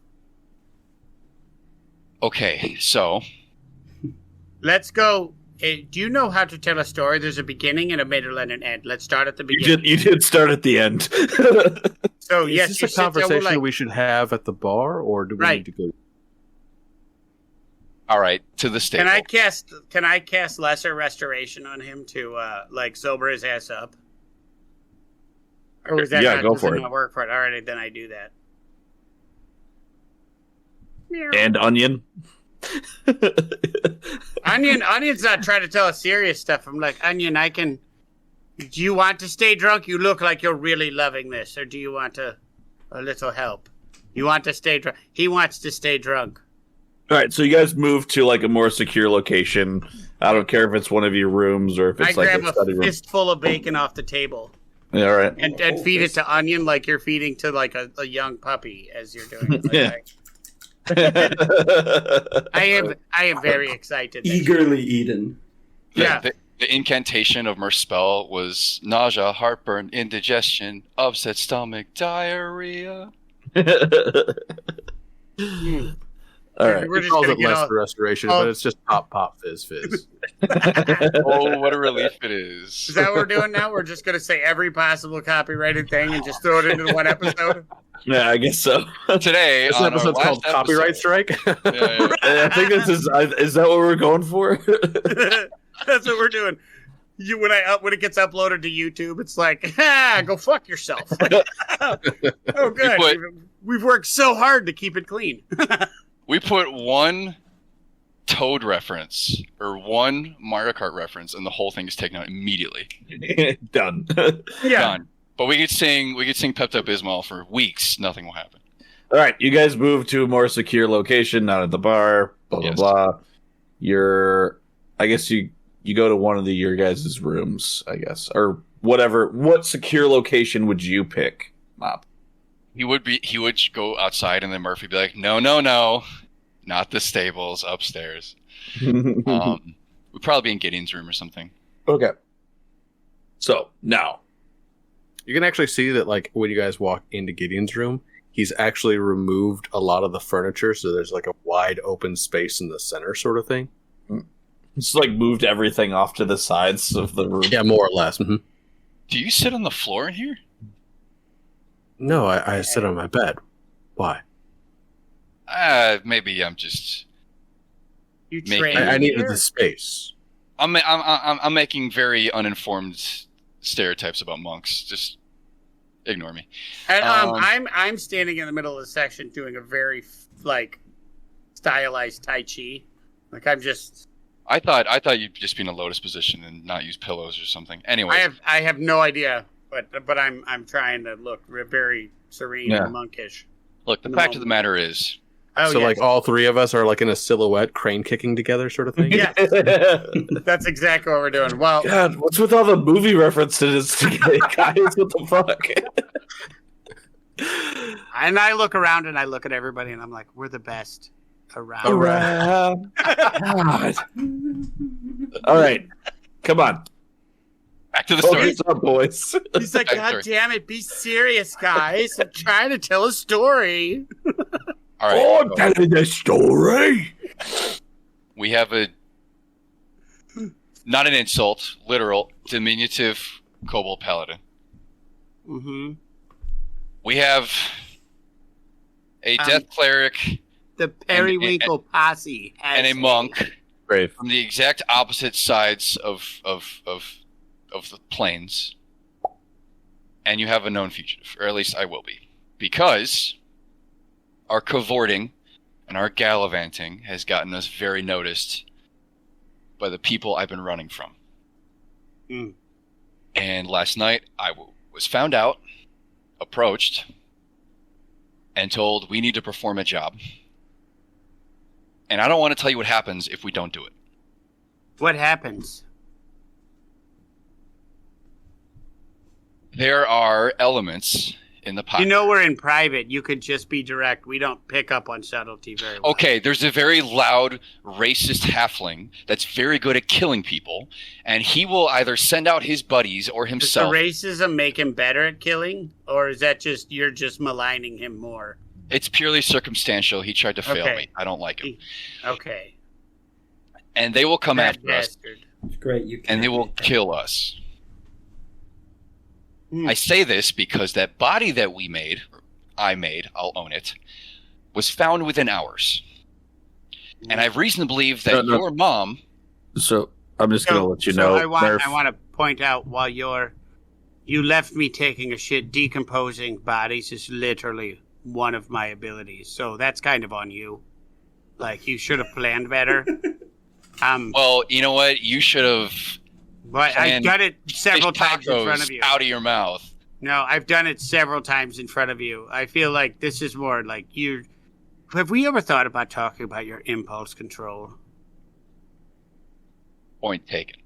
Okay, so... Let's go. Do you know how to tell a story? There's a beginning and a middle and an end. Let's start at the beginning. You did start at the end. So, Is yes, this a conversation we should have at the bar, or do we need to go? All right, to the stable. Can I cast lesser restoration on him to like sober his ass up? Or was that go for it. Not work for it? All right, then I do that. And onion. Onion's not trying to tell us serious stuff. I'm like, Onion, I can Do you want to stay drunk? You look like you're really loving this. Or do you want a little help? You want to stay drunk? He wants to stay drunk. All right, so you guys move to like a more secure location. I don't care if it's one of your rooms or if it's like grab a study a room. fistful of bacon off the table. Yeah, all right. And feed it to Onion like you're feeding to like a young puppy as you're doing it. Like, I am very excited. Eagerly eaten. Yeah. The incantation of Mer's spell was nausea, heartburn, indigestion, upset stomach, diarrhea. All right. We're He just calls gonna it get less all- restoration, but it's just pop, pop, fizz, fizz. Oh, what a relief it is. Is that what we're doing now? We're just going to say every possible copyrighted thing and just throw it into one episode? Yeah, I guess so. Today, This on our episode's last called Copyright episode- Strike. Yeah. I think this is that what we're going for? That's what we're doing. When it gets uploaded to YouTube, it's like, go fuck yourself. Like, oh, good. We've worked so hard to keep it clean. We put one Toad reference or one Mario Kart reference, and the whole thing is taken out immediately. Done. Yeah. Done. But we could sing Pepto Bismol for weeks. Nothing will happen. All right, you guys move to a more secure location, not at the bar. Blah blah Yes. blah. I guess you go to one of your guys' rooms. I guess or whatever. What secure location would you pick, Mopp? He would go outside, and then Murphy would be like, no, not the stables, upstairs. We'd probably be in Gideon's room or something. Okay. So now, You can actually see that, like, when you guys walk into Gideon's room, he's actually removed a lot of the furniture, so there's like a wide open space in the center, sort of thing. it's like moved everything off to the sides of the room. Yeah, more or less. Mm-hmm. Do you sit on the floor in here? No, I sit on my bed. Why? Maybe I'm just. You Make- train I needed here? the space. I'm making very uninformed stereotypes about monks. Just ignore me. And I'm standing in the middle of the section doing a very stylized Tai Chi. Like I'm just. I thought you'd just be in a lotus position and not use pillows or something. Anyway, I have no idea, but I'm trying to look very serene and monkish. look. The fact of the matter is, Oh, So, yes. like, all three of us are, like, in a silhouette, crane kicking together, sort of thing? Yeah, that's exactly what we're doing. Well, God, what's with all the movie references today, guys? What the fuck? and I look around and I look at everybody and I'm like, we're the best around. God. All right, come on. back to the story. Focus up, boys. He's like, God damn it, be serious, guys. I'm trying to tell a story. All right. Oh, so telling the story. we have not an insult, literal, diminutive kobold paladin. Mm-hmm. We have a death cleric The Periwinkle posse has and a monk Brave. from the exact opposite sides of the plains, and you have a known fugitive, or at least I will be, because our cavorting and our gallivanting has gotten us very noticed by the people I've been running from. Mm. And last night I was found out, approached, and told we need to perform a job. And I don't want to tell you what happens if we don't do it. What happens? There are elements in the pot. You know we're in private. You could just be direct. We don't pick up on subtlety very well. Okay, there's a very loud, racist halfling that's very good at killing people, and he will either send out his buddies or Does himself. the racism make him better at killing? Or is that just, you're just maligning him more? It's purely circumstantial. He tried to fail Okay. me. I don't like him. Okay. And they will come That after us, bastard. Great, you can. and they will kill us. Hmm. I say this because that body that I made, I'll own it, was found within hours. And I have reason to believe that No. your mom... So I'm just gonna let you know. I want Murph, to point out while you left me taking a shit, decomposing bodies is literally one of my abilities. So that's kind of on you. Like, you should have planned better. Well, you know what? You should have But I've done it several times in front of you. Out of your mouth. No, I've done it several times in front of you. I feel like this is more like you. Have we ever thought about talking about your impulse control? Point taken.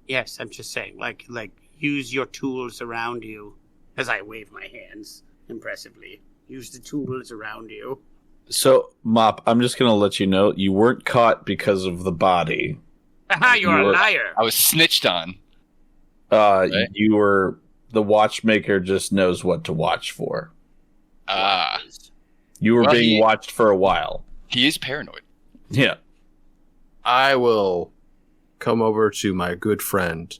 Yes, I'm just saying, like use your tools around you. As I wave my hands impressively, use the tools around you. So, Mop, I'm just gonna let you know you weren't caught because of the body. Aha, you're a liar. I was snitched on. Right? You were the watchmaker. Just knows what to watch for. You were being watched for a while. He is paranoid. Yeah. I will come over to my good friend,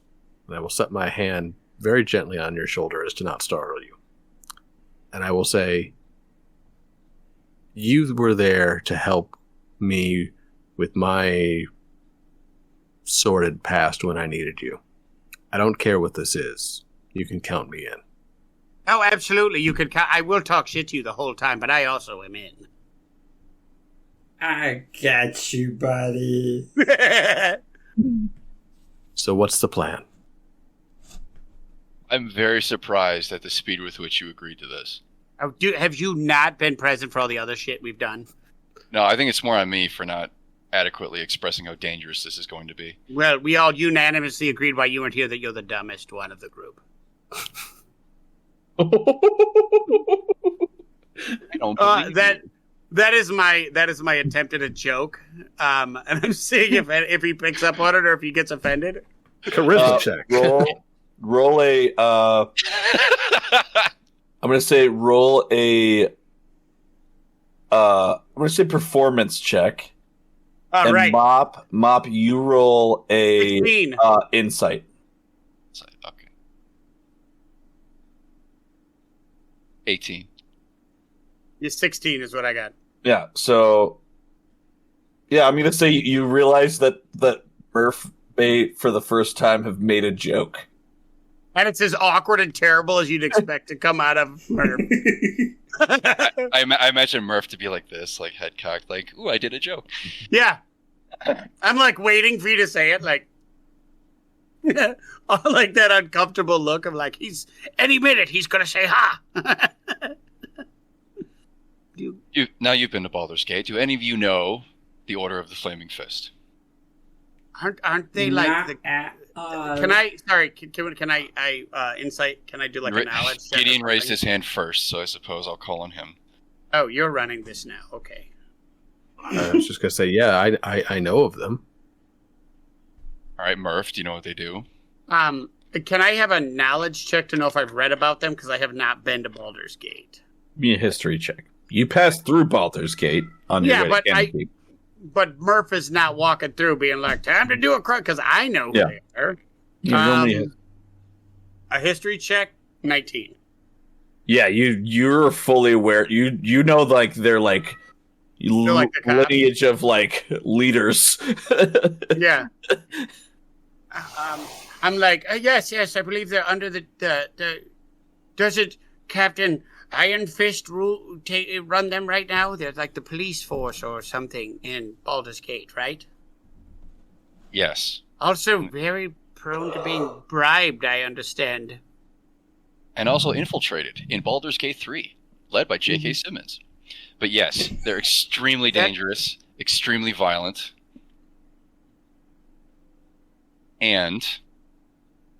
and I will set my hand very gently on your shoulder as to not startle you. And I will say, you were there to help me with my sordid past when I needed you. I don't care what this is. You can count me in. Oh, absolutely. You could. I will talk shit to you the whole time, but I also am in. I got you, buddy. So what's the plan? I'm very surprised at the speed with which you agreed to this. Oh, have you not been present for all the other shit we've done? No, I think it's more on me for not adequately expressing how dangerous this is going to be. Well, we all unanimously agreed while you weren't here that you're the dumbest one of the group. I don't believe you. That is my attempt at a joke, and I'm seeing if he picks up on it or if he gets offended. Charisma check. Roll a. I'm gonna say roll a. I'm gonna say performance check. All and right. Mop, you roll a 16. Insight. Okay. 18. You're 16 is what I got. Yeah. So. Yeah, I'm gonna say you realize that Murph may, for the first time, have made a joke. And it's as awkward and terrible as you'd expect to come out of Murph. I imagine Murph to be like this, like head cocked, like, ooh, I did a joke. Yeah. I'm like waiting for you to say it, like like that uncomfortable look of like any minute he's gonna say ha. Now you've been to Baldur's Gate. Do any of you know the Order of the Flaming Fist? Aren't they like the can I insight? Can I do like a knowledge check? Gideon raised his hand first, so I suppose I'll call on him. Oh, you're running this now. Okay. I was just gonna say, yeah, I know of them. All right, Murph, do you know what they do? Can I have a knowledge check to know if I've read about them? Because I have not been to Baldur's Gate. Give me a history check. You passed through Baldur's Gate on your way to Candlekeep. But Murph is not walking through being like, time to do a crime, because I know who they are. A history check, 19. Yeah, you're fully aware. You know, like they're like lineage of like leaders. Yeah. I'm like, yes, I believe they're under the doesn't Captain Iron Fist run them right now? They're like the police force or something in Baldur's Gate, right? Yes. Also very prone to being bribed, I understand. And also infiltrated in Baldur's Gate 3, led by J.K. Simmons. But yes, they're extremely dangerous, extremely violent. And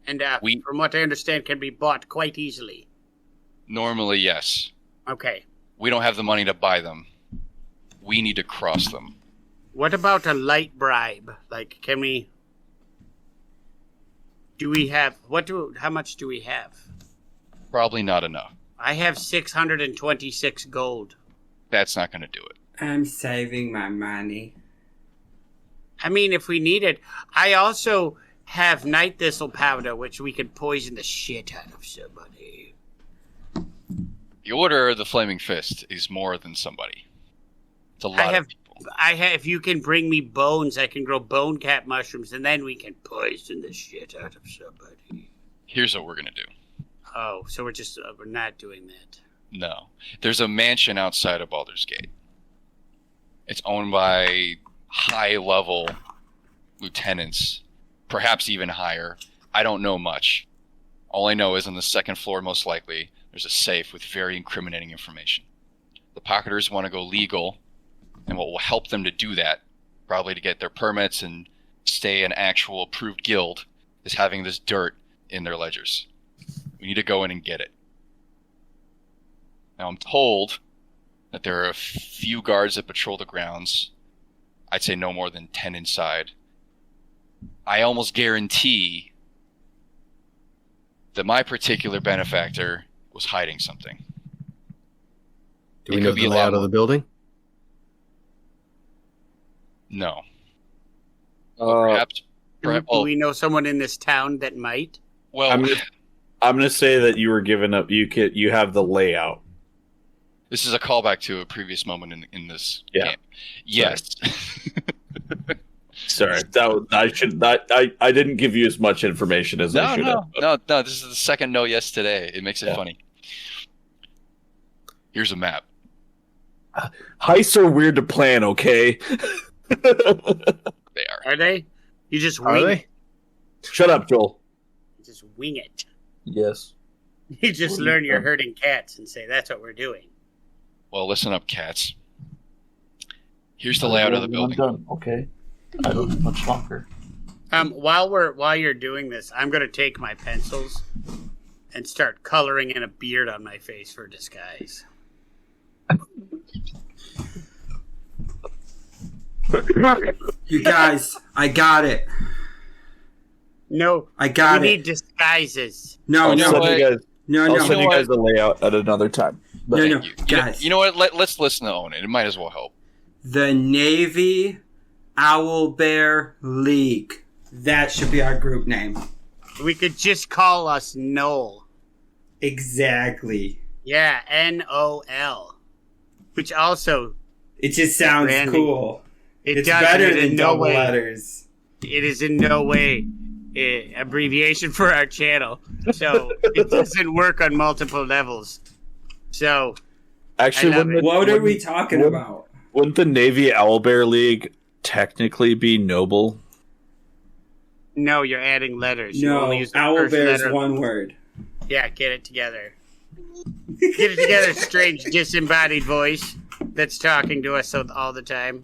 from what I understand, can be bought quite easily. Normally, yes. Okay. We don't have the money to buy them. We need to cross them. What about a light bribe? Like, can we... how much do we have? Probably not enough. I have 626 gold. That's not going to do it. I'm saving my money. I mean, if we need it. I also have night thistle powder, which we could poison the shit out of somebody. The Order of the Flaming Fist is more than somebody. It's a lot of people. If you can bring me bones, I can grow bone cap mushrooms, and then we can poison the shit out of somebody. Here's what we're going to do. Oh, so we're not doing that. No. There's a mansion outside of Baldur's Gate. It's owned by high-level lieutenants, perhaps even higher. I don't know much. All I know is on the second floor, most likely, there's a safe with very incriminating information. The pocketers want to go legal, and what will help them to do that, probably to get their permits and stay an actual approved guild, is having this dirt in their ledgers. We need to go in and get it. Now, I'm told that there are a few guards that patrol the grounds. I'd say no more than 10 inside. I almost guarantee that my particular benefactor was hiding something. Do we know the layout of the building? No. Perhaps. Do we know someone in this town that might? Well, I'm gonna say that you were given up. You have the layout. this is a callback to a previous moment in this game. Yes. Sorry, I didn't give you as much information as I should have. No. This is the second no yes today. It makes it funny. Here's a map. Heists are weird to plan, okay? They are. Are they? You just Are wing they? it. Shut up, Joel. You just wing it. Yes. You just learn you're herding cats and say, that's what we're doing. Well, listen up, cats. Here's the layout of the building. I'm done. Okay. I don't have much longer. While you're doing this, I'm going to take my pencils and start coloring in a beard on my face for disguise. You guys, I got it. No, I got we it. need disguises. No, I'll no, send you guys, no, I'll no. send you guys the layout at another time. But No, Thank no, you. guys. You know what? Let's listen to Owen. It might as well help. The Navy Owlbear League. That should be our group name. We could just call us Knoll. Exactly. Yeah, N-O-L. Which also, It just sounds Branding. cool. it It's does, better it is than in no double way, letters. It is in no way abbreviation for our channel. So it doesn't work on multiple levels. So actually, I love it. What are we talking about? Wouldn't the Navy Owlbear League technically be noble? no, you're adding letters. You No, only use the first Owlbear's letter. one word. Yeah, get it together. Get it together, strange disembodied voice that's talking to us all the time.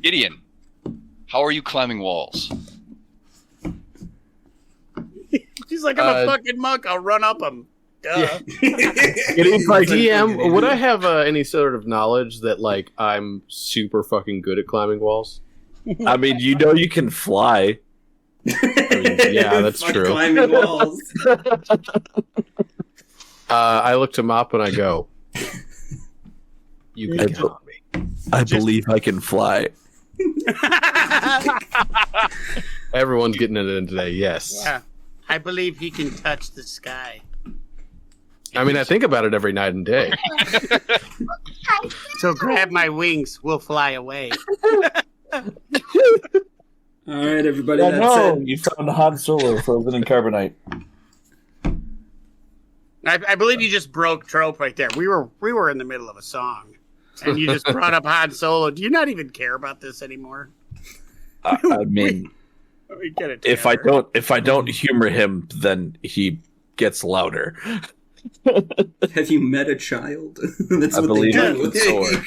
Gideon, how are you climbing walls? He's like, I'm a fucking monk. I'll run up them. Duh. DM, would I have any sort of knowledge that like I'm super fucking good at climbing walls? I mean, you know you can fly. Yeah, that's Fuck true. Climbing walls. I look to Mopp and I go, "You can count on me." I believe I can fly. Everyone's getting it in today. Yes. Yeah. I believe he can touch the sky. I mean, I think about it every night and day. So grab my wings. We'll fly away. All right, everybody. Yeah, That's no, it. you found Han Solo frozen in carbonite. I believe you just broke trope right there. We were in the middle of a song, and you just brought up Han Solo. Do you not even care about this anymore? I mean, We get it if I don't humor him, then he gets louder. Have you met a child? That's I what believe they I do. can soar.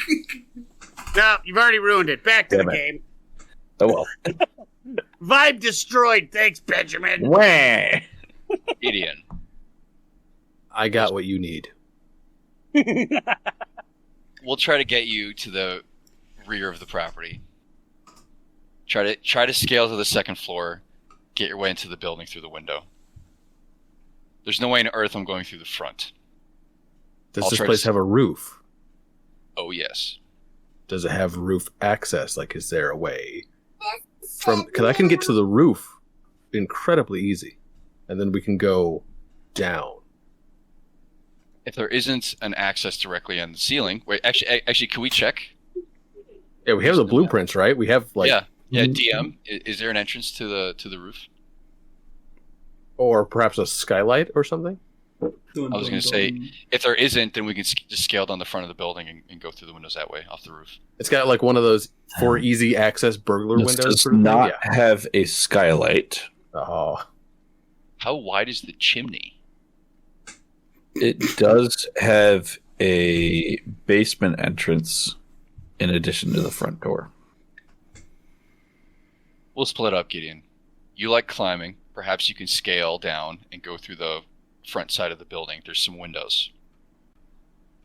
No, you've already ruined it. Back to Damn the it. game. Oh well. Vibe destroyed. Thanks, Benjamin. Wah. Gideon, I got what you need. we'll try to get you to the rear of the property. Try to scale to the second floor. Get your way into the building through the window. There's no way on earth I'm going through the front. Does I'll this try place to- have a roof? Oh yes. Does it have roof access? Like, is there a way from? Because I can get to the roof incredibly easy, and then we can go down. If there isn't an access directly on the ceiling, wait. Actually, can we check? Yeah, we have the blueprints, right? We have like, Yeah. DM, is there an entrance to the roof? or perhaps a skylight or something. I was going to say, if there isn't, then we can just scale down the front of the building and go through the windows that way, off the roof. It's got like one of those for easy access burglar This windows. does sort of thing. not Yeah. have a skylight. Oh, How wide is the chimney? It does have a basement entrance in addition to the front door. We'll split up, Gideon. You like climbing. Perhaps you can scale down and go through the front side of the building. There's some windows.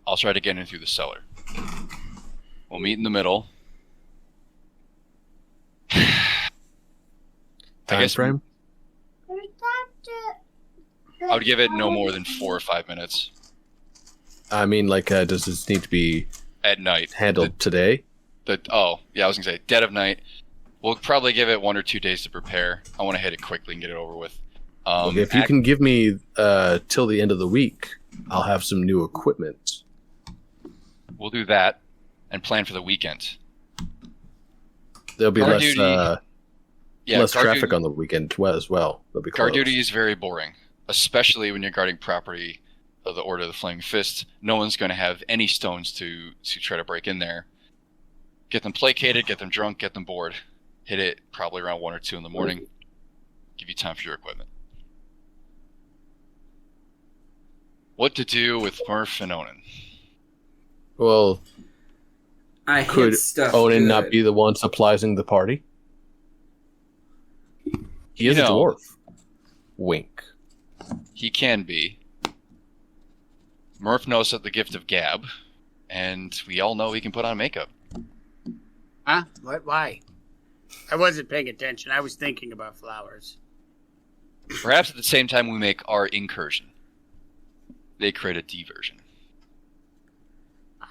I'll try to get in through the cellar. We'll meet in the middle. time frame? I would give it no more than 4 or 5 minutes I mean, like, does this need to be at night. handled today? I was gonna say dead of night. We'll probably give it 1 or 2 days to prepare. I want to hit it quickly and get it over with. If you can give me till the end of the week, I'll have some new equipment. We'll do that and plan for the weekend. There'll be Guard less duty- less guard traffic duty- on the weekend as well. They'll be Guard closed. duty is very boring, especially when you're guarding property of the Order of the Flaming Fist. No one's going to have any stones to try to break in there. Get them placated, get them drunk, get them bored. Hit it probably around 1 or 2 in the morning. Give you time for your equipment. What to do with Murph and Onan? Well, I could hit stuff Onan good. not be the one supplying the party? He is a dwarf. Wink. He can be. Murph knows the gift of gab, and we all know he can put on makeup. Huh? What? Why? I wasn't paying attention. I was thinking about flowers. Perhaps at the same time we make our incursion, they create a diversion.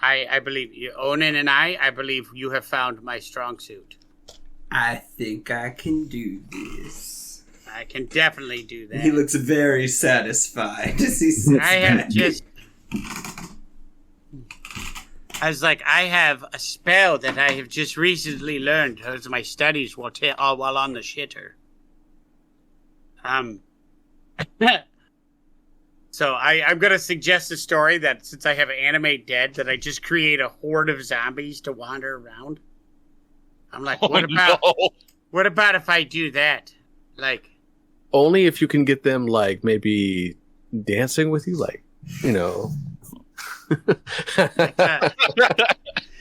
I believe you, Onan and I believe you have found my strong suit. I think I can do this. I can definitely do that. He looks very satisfied as he sits I have back. just. I was like, I have a spell that I have just recently learned as my studies while on the shitter. So I'm gonna suggest a story that since I have Animate Dead, that I just create a horde of zombies to wander around. I'm like, what about if I do that? Like, Only if you can get them, like, maybe dancing with you, like, you know.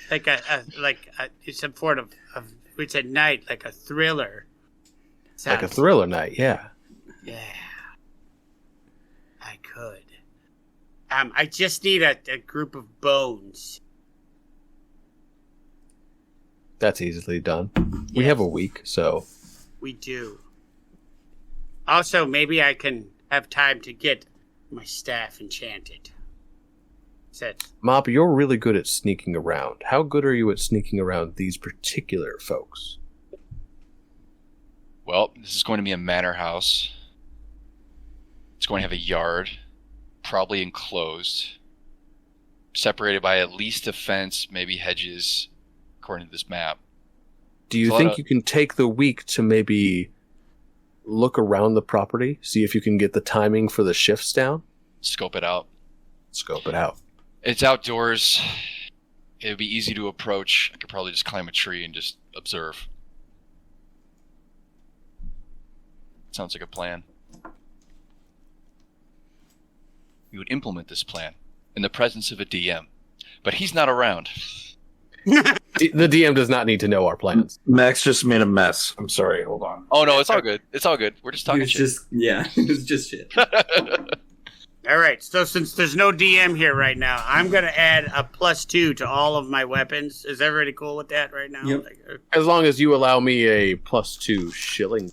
It's some sort of it's at night, like a thriller. Like a thriller night, yeah. Yeah, I could. I just need a group of bones. That's easily done. We have a week, so. We do. Also, maybe I can have time to get my staff enchanted. Mopp, you're really good at sneaking around. How good are you at sneaking around these particular folks? Well, this is going to be a manor house. It's going to have a yard, probably enclosed, separated by at least a fence, maybe hedges, according to this map. Do you think you can take the week to maybe look around the property, see if you can get the timing for the shifts down? Scope it out. Scope it out. It's outdoors. It would be easy to approach. I could probably just climb a tree and just observe. Sounds like a plan. We would implement this plan in the presence of a DM, but he's not around. The DM does not need to know our plans. Max just made a mess. I'm sorry. Hold on. Oh no, it's all good. It's all good. We're just talking shit. It was just shit. All right, so since there's no DM here right now, I'm going to add a +2 to all of my weapons. Is everybody cool with that right now? Yep. As long as you allow me a +2 shilling.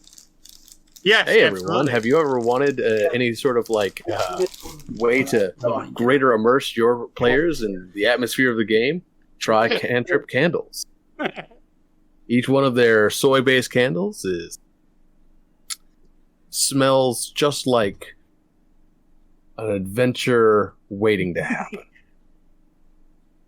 Yes. Hey everyone, absolutely. have you ever wanted any sort of way to greater immerse your players in the atmosphere of the game? Try Cantrip candles. Each one of their soy-based candles smells just like an adventure waiting to happen.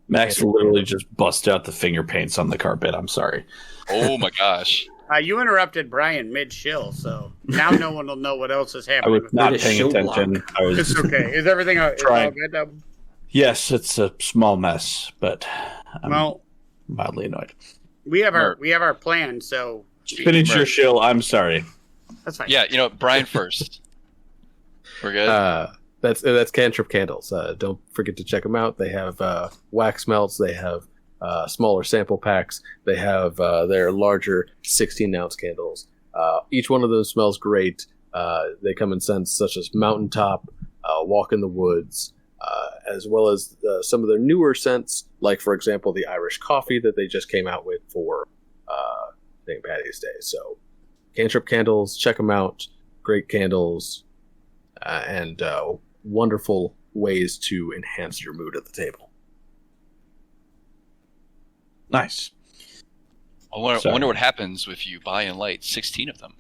Max literally just bust out the finger paints on the carpet. I'm sorry. Oh my gosh. You interrupted Brian mid-shill, so now no one will know what else is I happening. was not Way to paying show attention. I was It's okay. Is everything all Trying. good? Yes, it's a small mess, but I'm Well, mildly annoyed. we have our plan, so Finish your shill. I'm sorry. That's fine. Yeah, Brian first. We're good. That's Cantrip Candles. Don't forget to check them out. They have wax melts. They have smaller sample packs. They have their larger 16-ounce candles. Each one of them smells great. They come in scents such as Mountaintop, Walk in the Woods, as well as some of their newer scents, like, for example, the Irish Coffee that they just came out with for St. Patty's Day. So, Cantrip Candles, check them out. Great candles and wonderful ways to enhance your mood at the table. Nice. I wonder what happens if you buy and light 16 of them.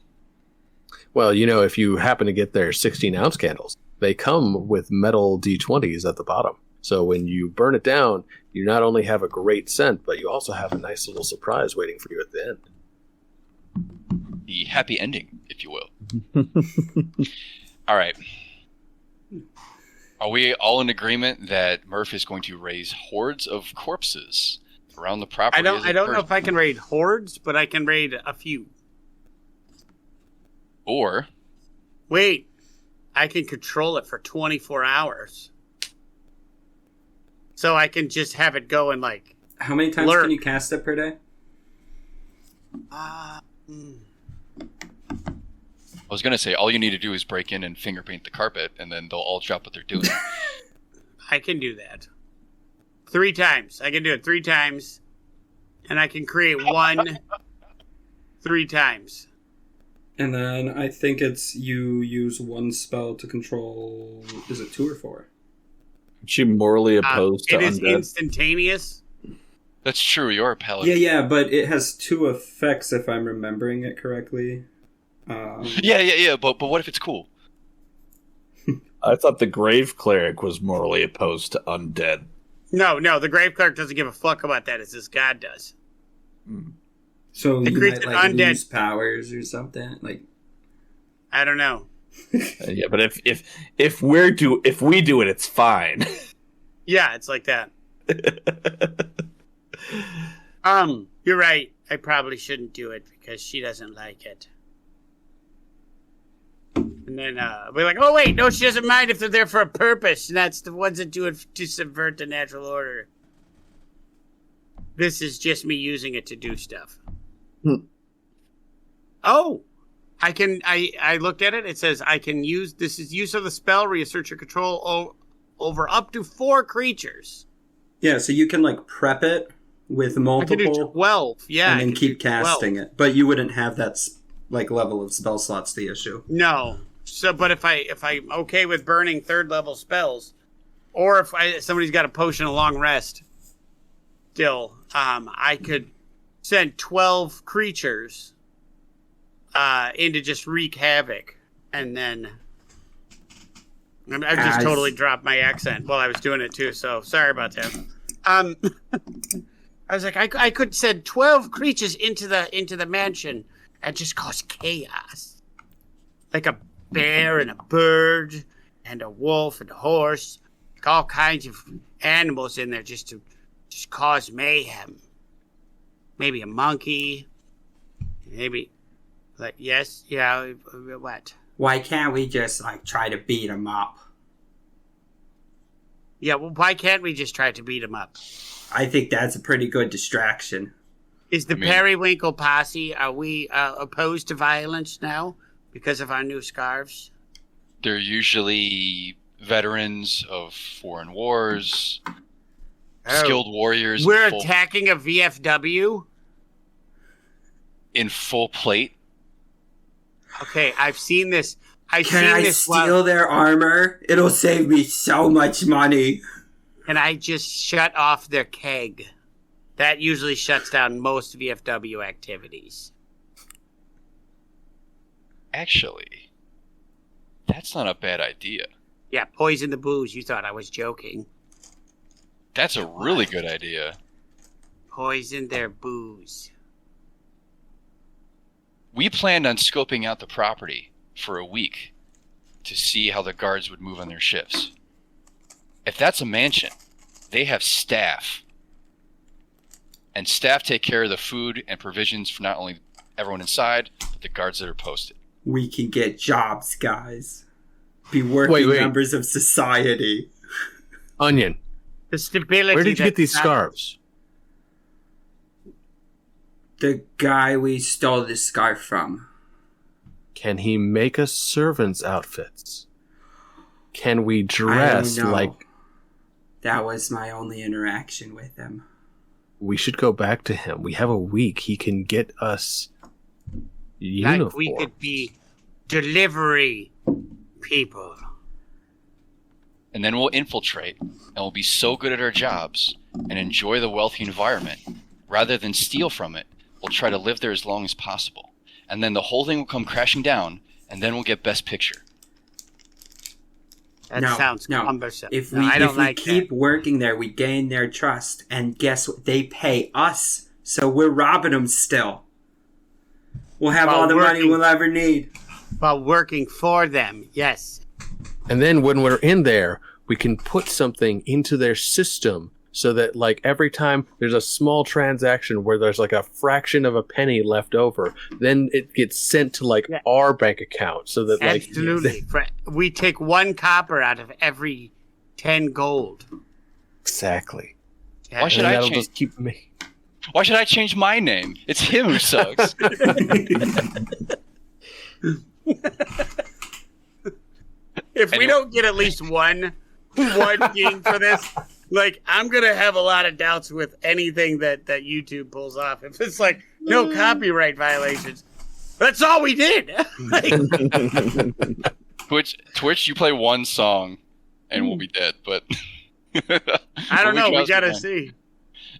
Well, if you happen to get their 16-ounce candles, they come with metal D20s at the bottom. So when you burn it down, you not only have a great scent, but you also have a nice little surprise waiting for you at the end. The happy ending, if you will. All right. Are we all in agreement that Murph is going to raise hordes of corpses around the property? I don't know if I can raid hordes, but I can raid a few. Or... Wait. I can control it for 24 hours. So I can just have it go and, like... How many times lurk. can you cast it per day? I was going to say, all you need to do is break in and finger paint the carpet, and then they'll all drop what they're doing. I can do that. 3 times. I can do it 3 times. And I can create 1 3 times. And then I think it's you use 1 spell to control... Is it 2 or 4? Is she morally opposed to it is undead? instantaneous. That's true, you're a paladin. Yeah, but it has 2 effects if I'm remembering it correctly. Yeah, but what if it's cool? I thought the Grave Cleric was morally opposed to undead. No, the Grave Clerk doesn't give a fuck about that. It's this God does. So It you creates might an undead- lose powers or something? Like, I don't know. Yeah, but if we do it, it's fine. Yeah, it's like that. You're right. I probably shouldn't do it because she doesn't like it. And then we're like, oh wait, no, she doesn't mind if they're there for a purpose, and that's the ones that do it to subvert the natural order. This is just me using it to do stuff. Oh, I can. I looked at it. It says I can use. This is use of the spell. Reassert your control over up to 4 creatures. yeah, so you can like prep it with I can multiple, do 12. Yeah, and I then can keep do 12. casting it. But you wouldn't have that like level of spell slots. The issue. No. So, but if I'm okay with burning 3rd level spells, or if somebody's got a potion of long rest, still, I could send 12 creatures in to just wreak havoc, and then I just totally dropped my accent while I was doing it too. So sorry about that. I was like, I could send 12 creatures into the mansion and just cause chaos, like a bear and a bird and a wolf and a horse, like all kinds of animals in there just to cause mayhem. Maybe a monkey, maybe like yes, yeah, what? Why can't we just like try to beat him up? Yeah, well, why can't we just try to beat him up? I think that's a pretty good distraction. Is the Periwinkle posse, are we opposed to violence now because of our new scarves? They're usually veterans of foreign wars, skilled warriors. We're attacking a VFW? In full plate. Okay, I've seen this. Can I steal their armor? It'll save me so much money. And I just shut off their keg. That usually shuts down most VFW activities. Actually, that's not a bad idea. Yeah, poison the booze. You thought I was joking. That's a really good idea. Poison their booze. We planned on scoping out the property for a week to see how the guards would move on their shifts. If that's a mansion, they have staff. And staff take care of the food and provisions for not only everyone inside, but the guards that are posted. we can get jobs, guys. Be working Wait. members of society. Onion, The stability. where did you get these that's- scarves? The guy we stole this scarf from. Can he make us servants' outfits? Can we dress I don't know. like... That was my only interaction with him. We should go back to him. We have a week. He can get us uniform. Like we could be delivery people. And then we'll infiltrate, and we'll be so good at our jobs and enjoy the wealthy environment. Rather than steal from it, we'll try to live there as long as possible. And then the whole thing will come crashing down, and then we'll get Best Picture. That No, sounds no. cumbersome. If No, we, I don't if we like keep that. working there, we gain their trust. And guess what? They pay us. So we're robbing them still. We'll have While all the money working- we'll ever need. While working for them, yes. And then when we're in there, we can put something into their system so that, like, every time there's a small transaction where there's like a fraction of a penny left over, then it gets sent to like Yeah. our bank account so that like Absolutely. We take 1 copper out of every 10 gold. exactly. Yeah. Why should And I that'll change? just keep me. Why should I change my name? It's him who sucks. If we Anyway. don't get at least one king for this, like, I'm gonna have a lot of doubts with anything that YouTube pulls off. If it's like no copyright violations, that's all we did. Like, Twitch, you play one song, and we'll be dead. But I don't know. We trust gotta you. see.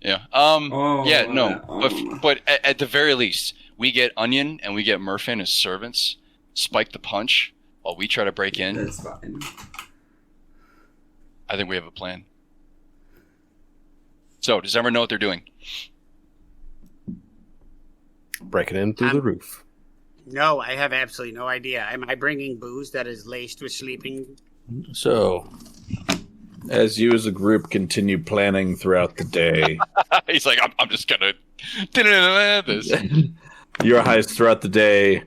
Yeah. Oh, Yeah. No. oh. But at the very least, we get Onion and we get Murphin as servants. Spike the punch while we try to break in. That's fine. I think we have a plan. So, does everyone know what they're doing? Breaking in through the roof. No, I have absolutely no idea. Am I bringing booze that is laced with sleeping? So, as you as a group continue planning throughout the day, He's like, I'm just gonna this. your heist throughout the day,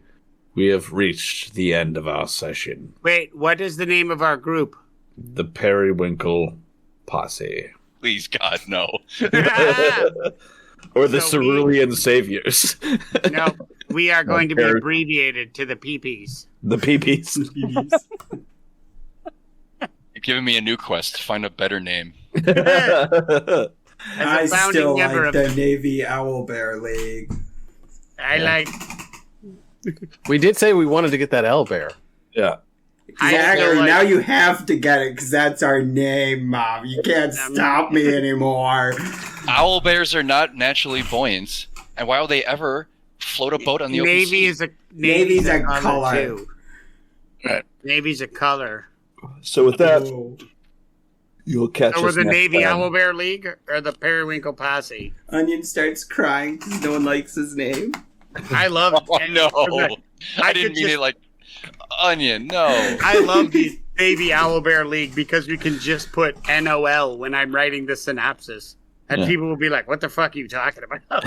we have reached the end of our session. Wait, what is the name of our group? The Periwinkle Posse. Please, God, no. Or the So we- Cerulean Saviors. No, we are going to be Peri- abbreviated to the PPs. The PPs. You're giving me a new quest. Find a better name. I As a founding still member like of the Navy Owlbear League. I like We did say we wanted to get that owlbear. Yeah. I Exactly. feel like- Now you have to get it because that's our name, Mom. You can't stop me anymore. Owl bears are not naturally buoyant, and why would they ever float a boat on the open Navy sea? is a Navy's a color. too. Right. Navy's a color. So with that, Oh. you'll catch So we're us the next Navy time. Owlbear League or the Periwinkle Posse? Onion starts crying because no one likes his name. I love. Oh no! I I didn't could mean just- it like onion. No. I love the Navy Owlbear League because we can just put NOL when I'm writing the synopsis, and Yeah. people will be like, "What the fuck are you talking about?"